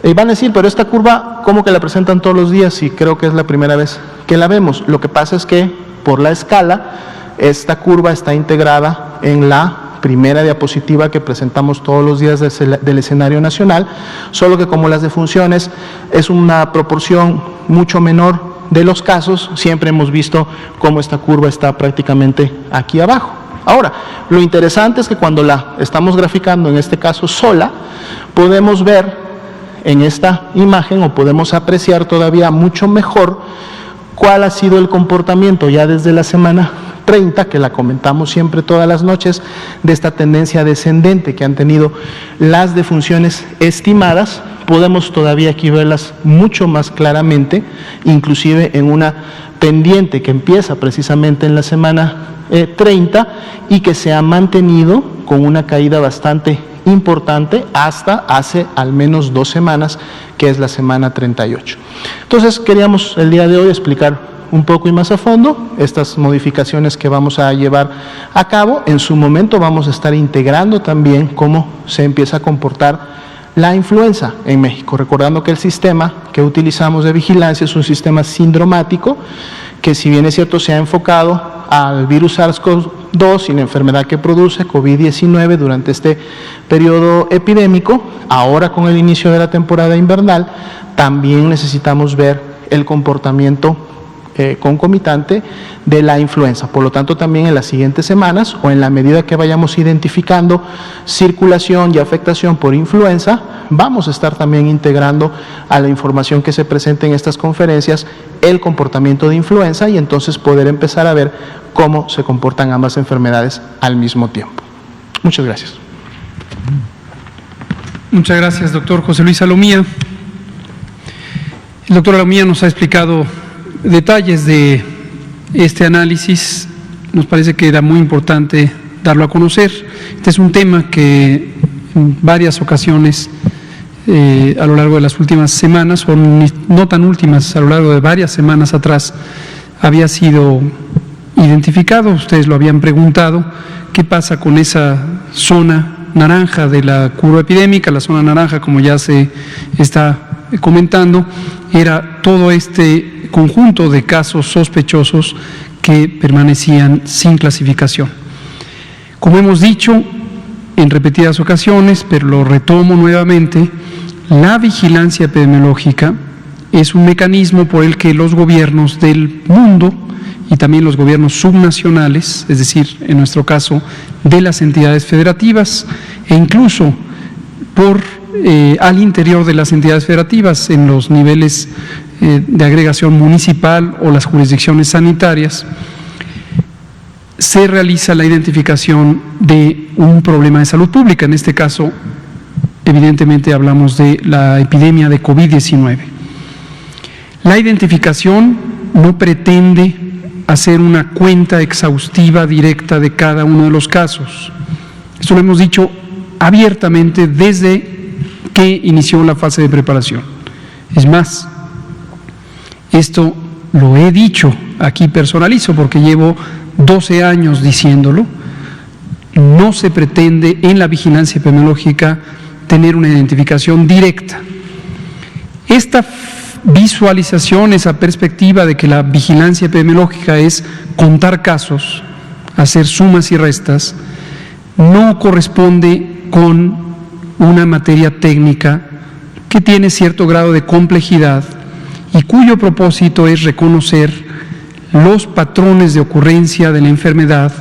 Y van a decir, pero esta curva, ¿cómo que la presentan todos los días? Y creo que es la primera vez que la vemos. Lo que pasa es que por la escala, esta curva está integrada en la primera diapositiva que presentamos todos los días del escenario nacional, solo que como las defunciones es una proporción mucho menor de los casos, siempre hemos visto cómo esta curva está prácticamente aquí abajo. Ahora, lo interesante es que cuando la estamos graficando, en este caso sola, podemos ver en esta imagen o podemos apreciar todavía mucho mejor cuál ha sido el comportamiento ya desde la semana 30, que la comentamos siempre todas las noches, de esta tendencia descendente que han tenido las defunciones estimadas. Podemos todavía aquí verlas mucho más claramente, inclusive en una pendiente que empieza precisamente en la semana 30 y que se ha mantenido con una caída bastante importante hasta hace al menos 2 semanas, que es la semana 38. Entonces queríamos el día de hoy explicar un poco y más a fondo estas modificaciones que vamos a llevar a cabo. En su momento vamos a estar integrando también cómo se empieza a comportar la influenza en México, recordando que el sistema que utilizamos de vigilancia es un sistema sindromático que, si bien es cierto, se ha enfocado al virus SARS-CoV-2 y la enfermedad que produce COVID-19 durante este periodo epidémico. Ahora, con el inicio de la temporada invernal, también necesitamos ver el comportamiento concomitante de la influenza. Por lo tanto, también en las siguientes semanas, o en la medida que vayamos identificando circulación y afectación por influenza, vamos a estar también integrando a la información que se presenta en estas conferencias el comportamiento de influenza, y entonces poder empezar a ver cómo se comportan ambas enfermedades al mismo tiempo. Muchas gracias. Muchas gracias, doctor José Luis Salomía. El doctor Salomía nos ha explicado detalles de este análisis. Nos parece que era muy importante darlo a conocer. Este es un tema que en varias ocasiones a lo largo de las últimas semanas, o no tan últimas, a lo largo de varias semanas atrás, había sido identificado. Ustedes lo habían preguntado: ¿qué pasa con esa zona naranja de la curva epidémica? La zona naranja, como ya se está comentando, era todo este conjunto de casos sospechosos que permanecían sin clasificación. Como hemos dicho en repetidas ocasiones, pero lo retomo nuevamente, la vigilancia epidemiológica es un mecanismo por el que los gobiernos del mundo y también los gobiernos subnacionales, es decir, en nuestro caso, de las entidades federativas, e incluso al interior de las entidades federativas, en los niveles de agregación municipal o las jurisdicciones sanitarias, se realiza la identificación de un problema de salud pública. En este caso, evidentemente hablamos de la epidemia de COVID-19. La identificación no pretende hacer una cuenta exhaustiva directa de cada uno de los casos. Esto lo hemos dicho abiertamente desde que inició la fase de preparación. Es más, esto lo he dicho, aquí personalizo porque llevo 12 años diciéndolo. No se pretende en la vigilancia epidemiológica tener una identificación directa. Esta visualización, esa perspectiva de que la vigilancia epidemiológica es contar casos, hacer sumas y restas, no corresponde con una materia técnica que tiene cierto grado de complejidad y cuyo propósito es reconocer los patrones de ocurrencia de la enfermedad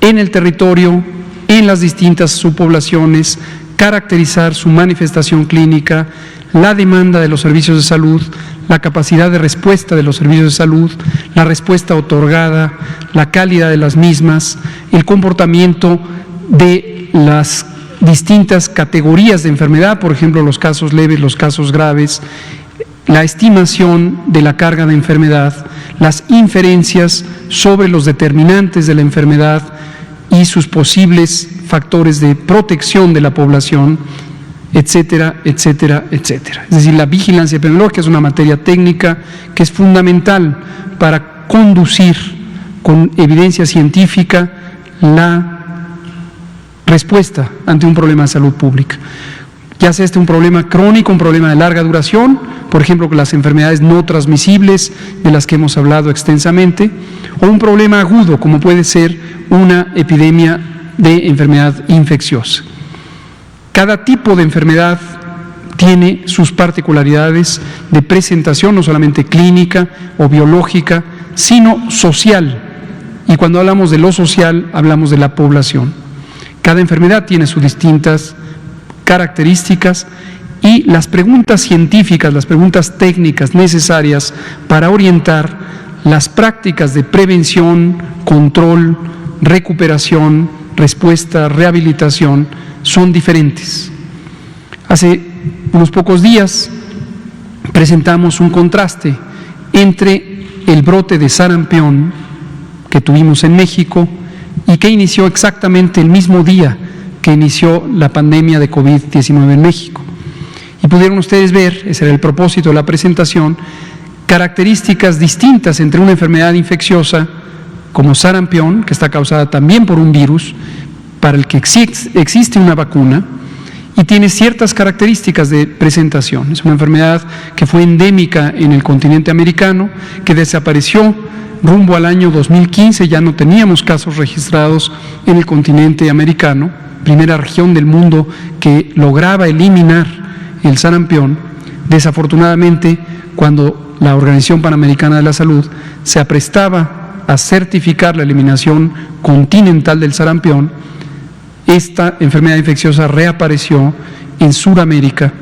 en el territorio, en las distintas subpoblaciones, caracterizar su manifestación clínica, la demanda de los servicios de salud, la capacidad de respuesta de los servicios de salud, la respuesta otorgada, la calidad de las mismas, el comportamiento de las distintas categorías de enfermedad, por ejemplo, los casos leves, los casos graves, la estimación de la carga de enfermedad, las inferencias sobre los determinantes de la enfermedad y sus posibles factores de protección de la población, etcétera, etcétera, etcétera. Es decir, la vigilancia epidemiológica es una materia técnica que es fundamental para conducir con evidencia científica la respuesta ante un problema de salud pública. Ya sea un problema crónico, un problema de larga duración, por ejemplo, con las enfermedades no transmisibles de las que hemos hablado extensamente, o un problema agudo, como puede ser una epidemia de enfermedad infecciosa. Cada tipo de enfermedad tiene sus particularidades de presentación, no solamente clínica o biológica, sino social. Y cuando hablamos de lo social, hablamos de la población. Cada enfermedad tiene sus distintas características y las preguntas científicas, las preguntas técnicas necesarias para orientar las prácticas de prevención, control, recuperación, respuesta, rehabilitación son diferentes. Hace unos pocos días presentamos un contraste entre el brote de sarampión que tuvimos en México y que inició exactamente el mismo día que inició la pandemia de COVID-19 en México. Y pudieron ustedes ver, ese era el propósito de la presentación, características distintas entre una enfermedad infecciosa como sarampión, que está causada también por un virus, para el que existe una vacuna, y tiene ciertas características de presentación. Es una enfermedad que fue endémica en el continente americano, que desapareció rumbo al año 2015, ya no teníamos casos registrados en el continente americano, primera región del mundo que lograba eliminar el sarampión. Desafortunadamente, cuando la Organización Panamericana de la Salud se aprestaba a certificar la eliminación continental del sarampión, esta enfermedad infecciosa reapareció en Sudamérica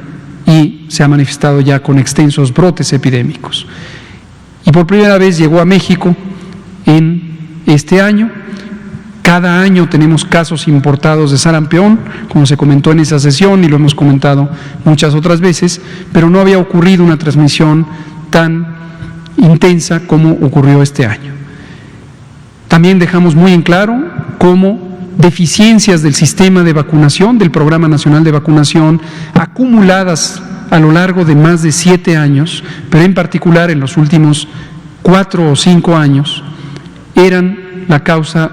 y se ha manifestado ya con extensos brotes epidémicos. Y por primera vez llegó a México en este año. Cada año tenemos casos importados de sarampión, como se comentó en esa sesión y lo hemos comentado muchas otras veces, pero no había ocurrido una transmisión tan intensa como ocurrió este año. También dejamos muy en claro cómo deficiencias del sistema de vacunación, del Programa Nacional de Vacunación, acumuladas a lo largo de más de 7 años, pero en particular en los últimos 4 o 5 años, eran la causa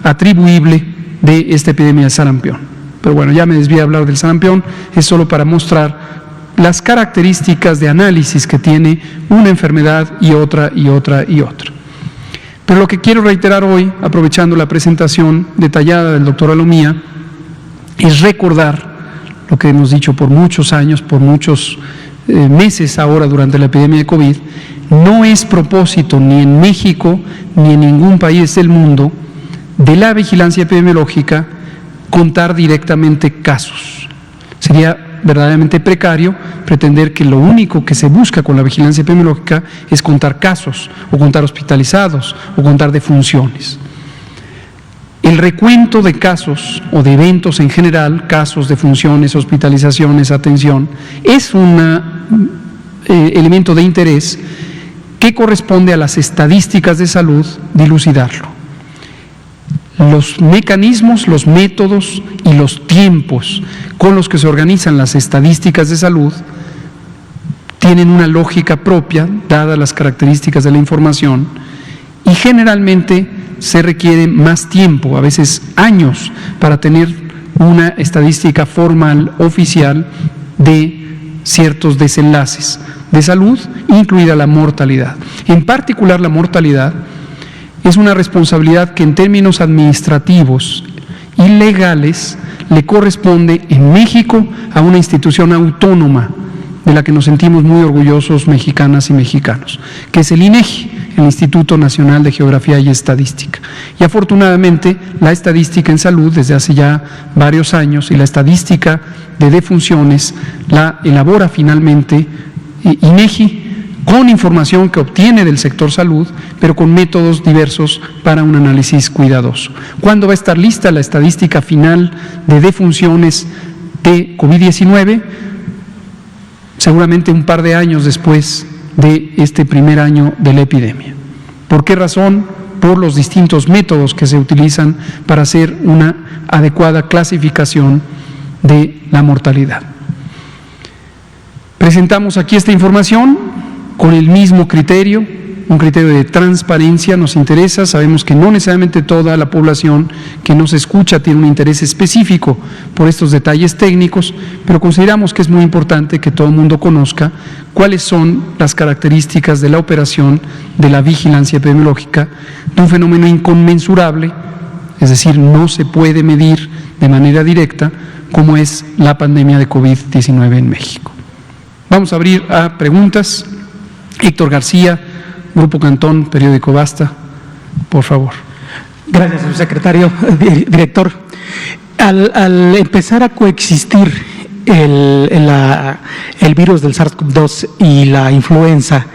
atribuible de esta epidemia de sarampión. Pero bueno, ya me desvié a hablar del sarampión, es solo para mostrar las características de análisis que tiene una enfermedad y otra y otra y otra. Pero lo que quiero reiterar hoy, aprovechando la presentación detallada del doctor Alomía, es recordar lo que hemos dicho por muchos años, por muchos meses ahora durante la epidemia de COVID. No es propósito ni en México ni en ningún país del mundo de la vigilancia epidemiológica contar directamente casos. Sería verdaderamente precario pretender que lo único que se busca con la vigilancia epidemiológica es contar casos, o contar hospitalizados, o contar defunciones. El recuento de casos o de eventos en general, casos, defunciones, hospitalizaciones, atención, es un elemento de interés que corresponde a las estadísticas de salud dilucidarlo. Los mecanismos, los métodos y los tiempos con los que se organizan las estadísticas de salud tienen una lógica propia, dadas las características de la información, y generalmente se requiere más tiempo, a veces años, para tener una estadística formal, oficial, de ciertos desenlaces de salud, incluida la mortalidad. En particular, la mortalidad es una responsabilidad que en términos administrativos y legales le corresponde en México a una institución autónoma de la que nos sentimos muy orgullosos mexicanas y mexicanos, que es el INEGI, el Instituto Nacional de Geografía y Estadística. Y afortunadamente la estadística en salud desde hace ya varios años y la estadística de defunciones la elabora finalmente INEGI, con información que obtiene del sector salud, pero con métodos diversos para un análisis cuidadoso. ¿Cuándo va a estar lista la estadística final de defunciones de COVID-19? Seguramente un par de años después de este primer año de la epidemia. ¿Por qué razón? Por los distintos métodos que se utilizan para hacer una adecuada clasificación de la mortalidad. Presentamos aquí esta información con el mismo criterio, un criterio de transparencia. Nos interesa, sabemos que no necesariamente toda la población que nos escucha tiene un interés específico por estos detalles técnicos, pero consideramos que es muy importante que todo el mundo conozca cuáles son las características de la operación de la vigilancia epidemiológica de un fenómeno inconmensurable, es decir, no se puede medir de manera directa, como es la pandemia de COVID-19 en México. Vamos a abrir a preguntas. Héctor García, Grupo Cantón, Periódico Basta, por favor. Gracias, señor secretario, director. Al empezar a coexistir el virus del SARS-CoV-2 y la influenza,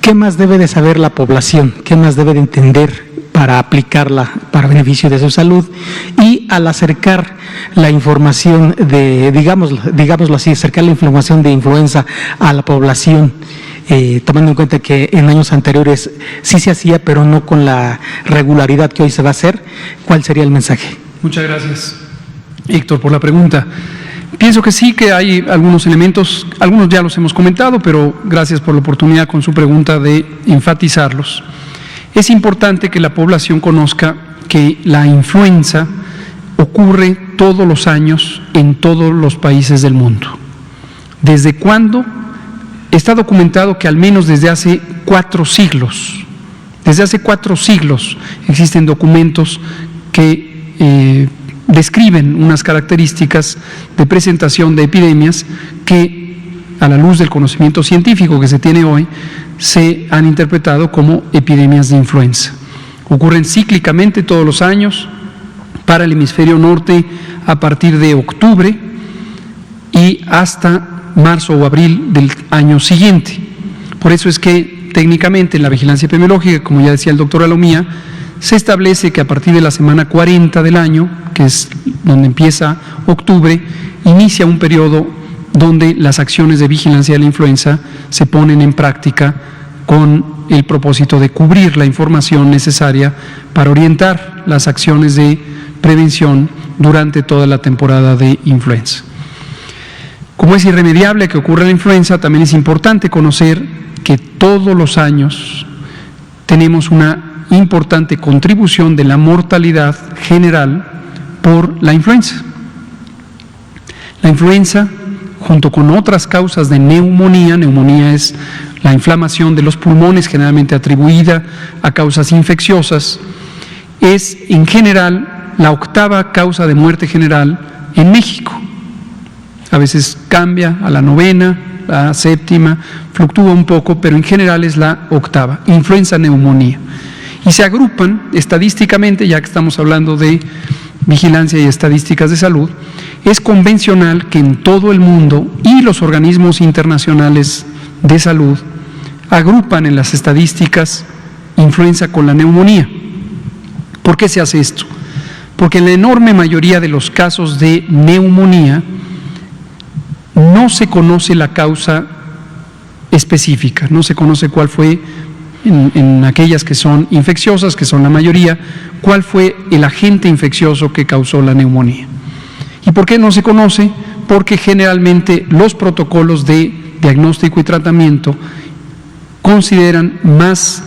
¿qué más debe de saber la población? ¿Qué más debe de entender para aplicarla para beneficio de su salud? Y al acercar la información digámoslo así, acercar la información de influenza a la población, tomando en cuenta que en años anteriores sí se hacía, pero no con la regularidad que hoy se va a hacer, ¿cuál sería el mensaje? Muchas gracias, Héctor, por la pregunta. Pienso que sí, que hay algunos elementos, algunos ya los hemos comentado, pero gracias por la oportunidad con su pregunta de enfatizarlos. Es importante que la población conozca que la influenza ocurre todos los años en todos los países del mundo. ¿Desde cuándo? Está documentado que al menos desde hace 4 siglos, existen documentos que describen unas características de presentación de epidemias que, a la luz del conocimiento científico que se tiene hoy, se han interpretado como epidemias de influenza. Ocurren cíclicamente todos los años para el hemisferio norte a partir de octubre y hasta marzo o abril del año siguiente. Por eso es que técnicamente en la vigilancia epidemiológica, como ya decía el doctor Alomía, se establece que a partir de la semana 40 del año, que es donde empieza octubre, inicia un periodo donde las acciones de vigilancia de la influenza se ponen en práctica con el propósito de cubrir la información necesaria para orientar las acciones de prevención durante toda la temporada de influenza. Como es irremediable que ocurra la influenza, también es importante conocer que todos los años tenemos una importante contribución de la mortalidad general por la influenza. La influenza, junto con otras causas de neumonía es la inflamación de los pulmones generalmente atribuida a causas infecciosas, es en general la 8ª causa de muerte general en México. A veces cambia a la 9ª, la 7ª, fluctúa un poco, pero en general es la 8ª, influenza neumonía. Y se agrupan estadísticamente, ya que estamos hablando de vigilancia y estadísticas de salud, es convencional que en todo el mundo y los organismos internacionales de salud agrupan en las estadísticas influenza con la neumonía. ¿Por qué se hace esto? Porque en la enorme mayoría de los casos de neumonía no se conoce la causa específica, no se conoce cuál fue, en aquellas que son infecciosas, que son la mayoría, cuál fue el agente infeccioso que causó la neumonía. ¿Y por qué no se conoce? Porque generalmente los protocolos de diagnóstico y tratamiento consideran más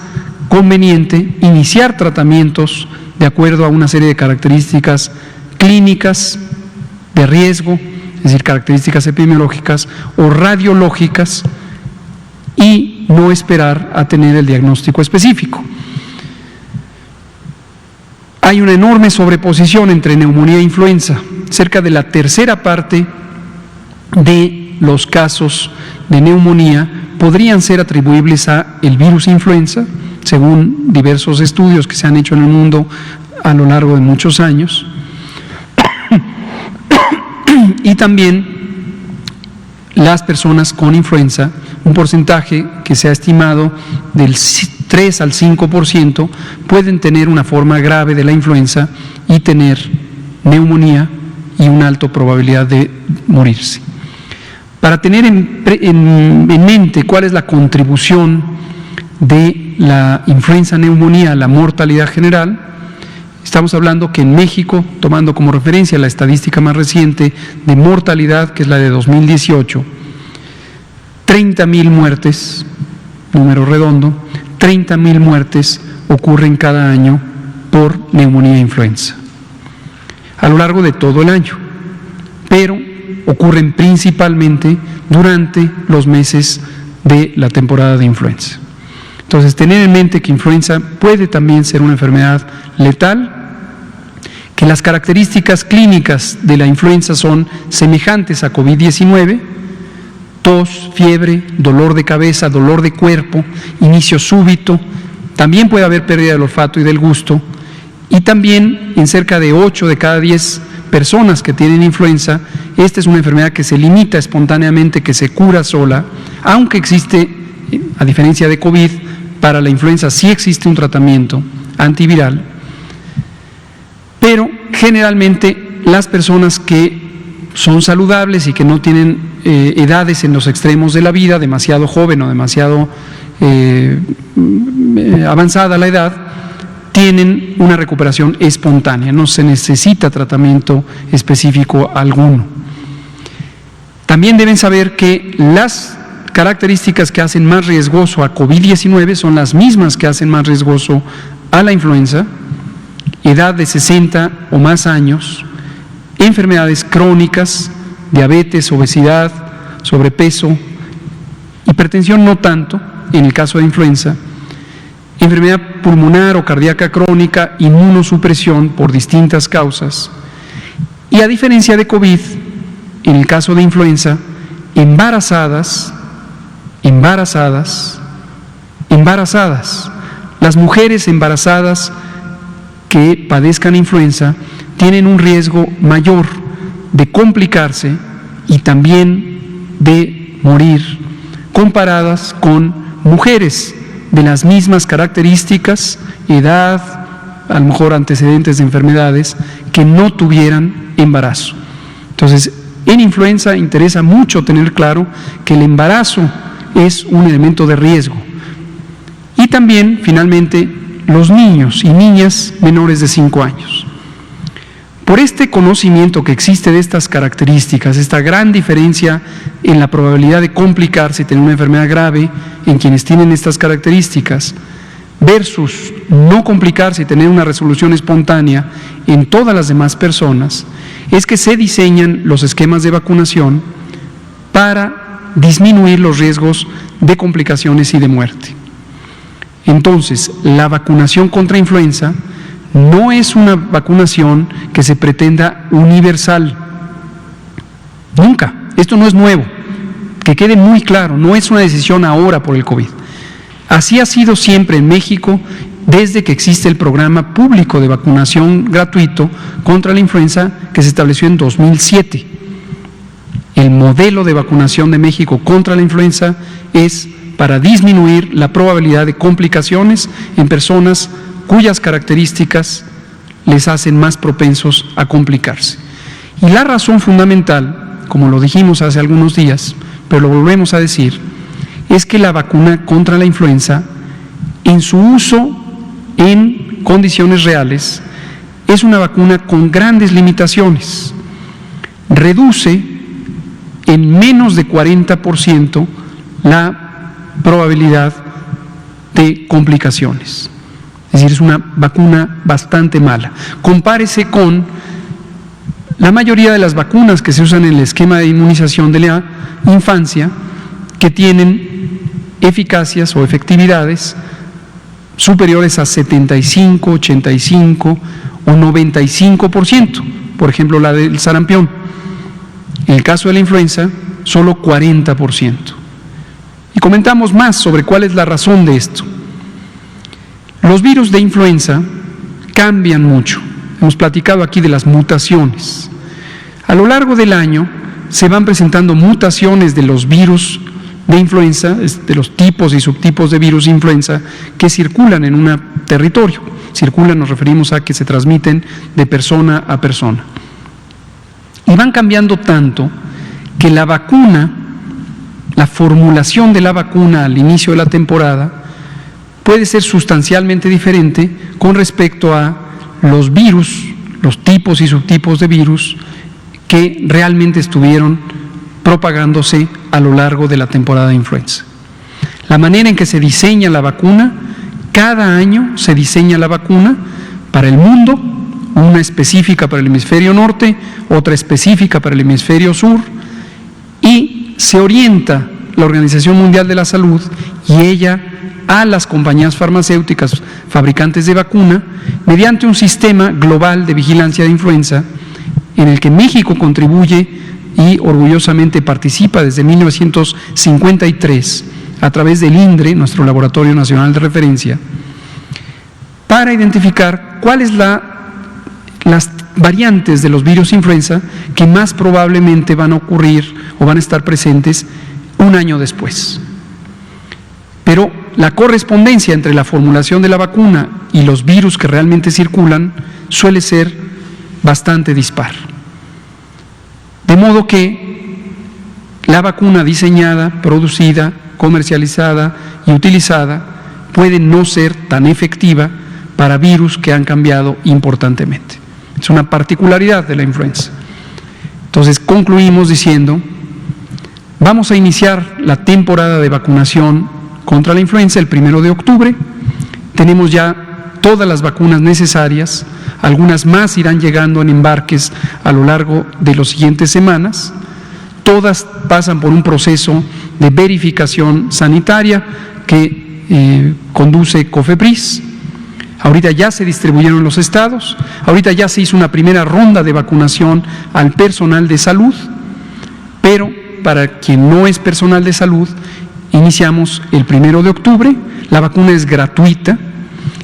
conveniente iniciar tratamientos de acuerdo a una serie de características clínicas de riesgo, es decir, características epidemiológicas o radiológicas, y no esperar a tener el diagnóstico específico. Hay una enorme sobreposición entre neumonía e influenza. Cerca de la 1/3 parte de los casos de neumonía podrían ser atribuibles a el virus influenza, según diversos estudios que se han hecho en el mundo a lo largo de muchos años. Y también las personas con influenza, un porcentaje que se ha estimado del 3 al 5%, pueden tener una forma grave de la influenza y tener neumonía y una alta probabilidad de morirse. Para tener en mente cuál es la contribución de la influenza-neumonía a la mortalidad general, estamos hablando que en México, tomando como referencia la estadística más reciente de mortalidad, que es la de 2018, 30,000 muertes, número redondo, 30,000 muertes ocurren cada año por neumonía e influenza, a lo largo de todo el año, pero ocurren principalmente durante los meses de la temporada de influenza. Entonces, tener en mente que influenza puede también ser una enfermedad letal, que las características clínicas de la influenza son semejantes a COVID-19, tos, fiebre, dolor de cabeza, dolor de cuerpo, inicio súbito, también puede haber pérdida del olfato y del gusto, y también en cerca de 8 de cada 10 personas que tienen influenza, esta es una enfermedad que se limita espontáneamente, que se cura sola, aunque existe, a diferencia de COVID, para la influenza sí existe un tratamiento antiviral, pero generalmente las personas que son saludables y que no tienen edades en los extremos de la vida, demasiado joven o demasiado avanzada la edad, tienen una recuperación espontánea, no se necesita tratamiento específico alguno. También deben saber que las características que hacen más riesgoso a COVID-19 son las mismas que hacen más riesgoso a la influenza: edad de 60 o más años, enfermedades crónicas, diabetes, obesidad, sobrepeso, hipertensión no tanto en el caso de influenza, enfermedad pulmonar o cardíaca crónica, inmunosupresión por distintas causas. Y a diferencia de COVID, en el caso de influenza, embarazadas. Las mujeres embarazadas que padezcan influenza tienen un riesgo mayor de complicarse y también de morir, comparadas con mujeres de las mismas características, edad, a lo mejor antecedentes de enfermedades, que no tuvieran embarazo. Entonces, en influenza interesa mucho tener claro que el embarazo es un elemento de riesgo. Y también, finalmente, los niños y niñas menores de 5 años. Por este conocimiento que existe de estas características, esta gran diferencia en la probabilidad de complicarse y tener una enfermedad grave en quienes tienen estas características, versus no complicarse y tener una resolución espontánea en todas las demás personas, es que se diseñan los esquemas de vacunación para disminuir los riesgos de complicaciones y de muerte. Entonces, la vacunación contra influenza no es una vacunación que se pretenda universal. Nunca. Esto no es nuevo. Que quede muy claro, no es una decisión ahora por el COVID. Así ha sido siempre en México desde que existe el programa público de vacunación gratuito contra la influenza que se estableció en 2007. El modelo de vacunación de México contra la influenza es para disminuir la probabilidad de complicaciones en personas cuyas características les hacen más propensos a complicarse. Y la razón fundamental, como lo dijimos hace algunos días, pero lo volvemos a decir, es que la vacuna contra la influenza, en su uso en condiciones reales, es una vacuna con grandes limitaciones. Reduce en menos de 40% la probabilidad de complicaciones. Es decir, es una vacuna bastante mala. Compárese con la mayoría de las vacunas que se usan en el esquema de inmunización de la infancia, que tienen eficacias o efectividades superiores a 75, 85 o 95%. Por ejemplo, la del sarampión. En el caso de la influenza, solo 40%. Y comentamos más sobre cuál es la razón de esto. Los virus de influenza cambian mucho. Hemos platicado aquí de las mutaciones. A lo largo del año se van presentando mutaciones de los virus de influenza, de los tipos y subtipos de virus de influenza que circulan en un territorio. Circulan, nos referimos a que se transmiten de persona a persona. Y van cambiando tanto que la vacuna, la formulación de la vacuna al inicio de la temporada, puede ser sustancialmente diferente con respecto a los virus, los tipos y subtipos de virus que realmente estuvieron propagándose a lo largo de la temporada de influenza. La manera en que se diseña la vacuna, cada año se diseña la vacuna para el mundo, una específica para el hemisferio norte, otra específica para el hemisferio sur, y se orienta la Organización Mundial de la Salud y ella a las compañías farmacéuticas fabricantes de vacuna mediante un sistema global de vigilancia de influenza en el que México contribuye y orgullosamente participa desde 1953 a través del INDRE, nuestro Laboratorio Nacional de Referencia, para identificar cuáles las variantes de los virus influenza que más probablemente van a ocurrir o van a estar presentes un año después. Pero la correspondencia entre la formulación de la vacuna y los virus que realmente circulan suele ser bastante dispar. De modo que la vacuna diseñada, producida, comercializada y utilizada puede no ser tan efectiva para virus que han cambiado importantemente. Es una particularidad de la influenza. Entonces concluimos diciendo, vamos a iniciar la temporada de vacunación contra la influenza el 1 de octubre. Tenemos ya todas las vacunas necesarias, algunas más irán llegando en embarques a lo largo de las siguientes semanas. Todas pasan por un proceso de verificación sanitaria que conduce COFEPRIS. Ahorita ya se distribuyeron los estados, ahorita ya se hizo una primera ronda de vacunación al personal de salud, pero para quien no es personal de salud, iniciamos el 1 de octubre, la vacuna es gratuita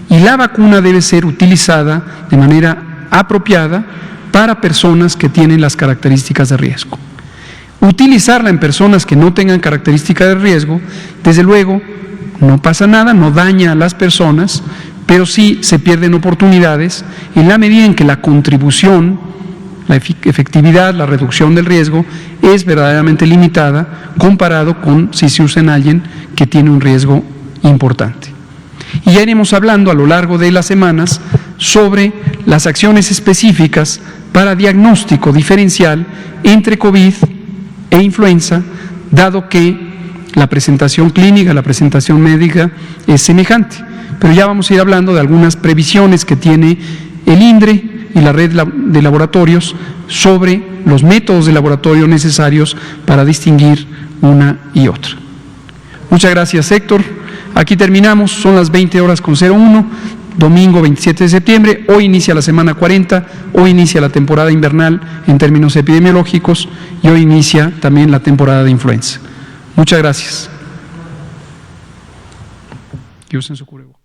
y la vacuna debe ser utilizada de manera apropiada para personas que tienen las características de riesgo. Utilizarla en personas que no tengan características de riesgo, desde luego, no pasa nada, no daña a las personas, pero sí se pierden oportunidades en la medida en que la contribución, la efectividad, la reducción del riesgo es verdaderamente limitada comparado con si se usa en alguien que tiene un riesgo importante. Y ya iremos hablando a lo largo de las semanas sobre las acciones específicas para diagnóstico diferencial entre COVID e influenza, dado que la presentación clínica, la presentación médica es semejante. Pero ya vamos a ir hablando de algunas previsiones que tiene el INDRE y la red de laboratorios sobre los métodos de laboratorio necesarios para distinguir una y otra. Muchas gracias, Héctor. Aquí terminamos, son las 20:01, domingo 27 de septiembre. Hoy inicia la semana 40, hoy inicia la temporada invernal en términos epidemiológicos y hoy inicia también la temporada de influenza. Muchas gracias. Y usen su cubrebocas.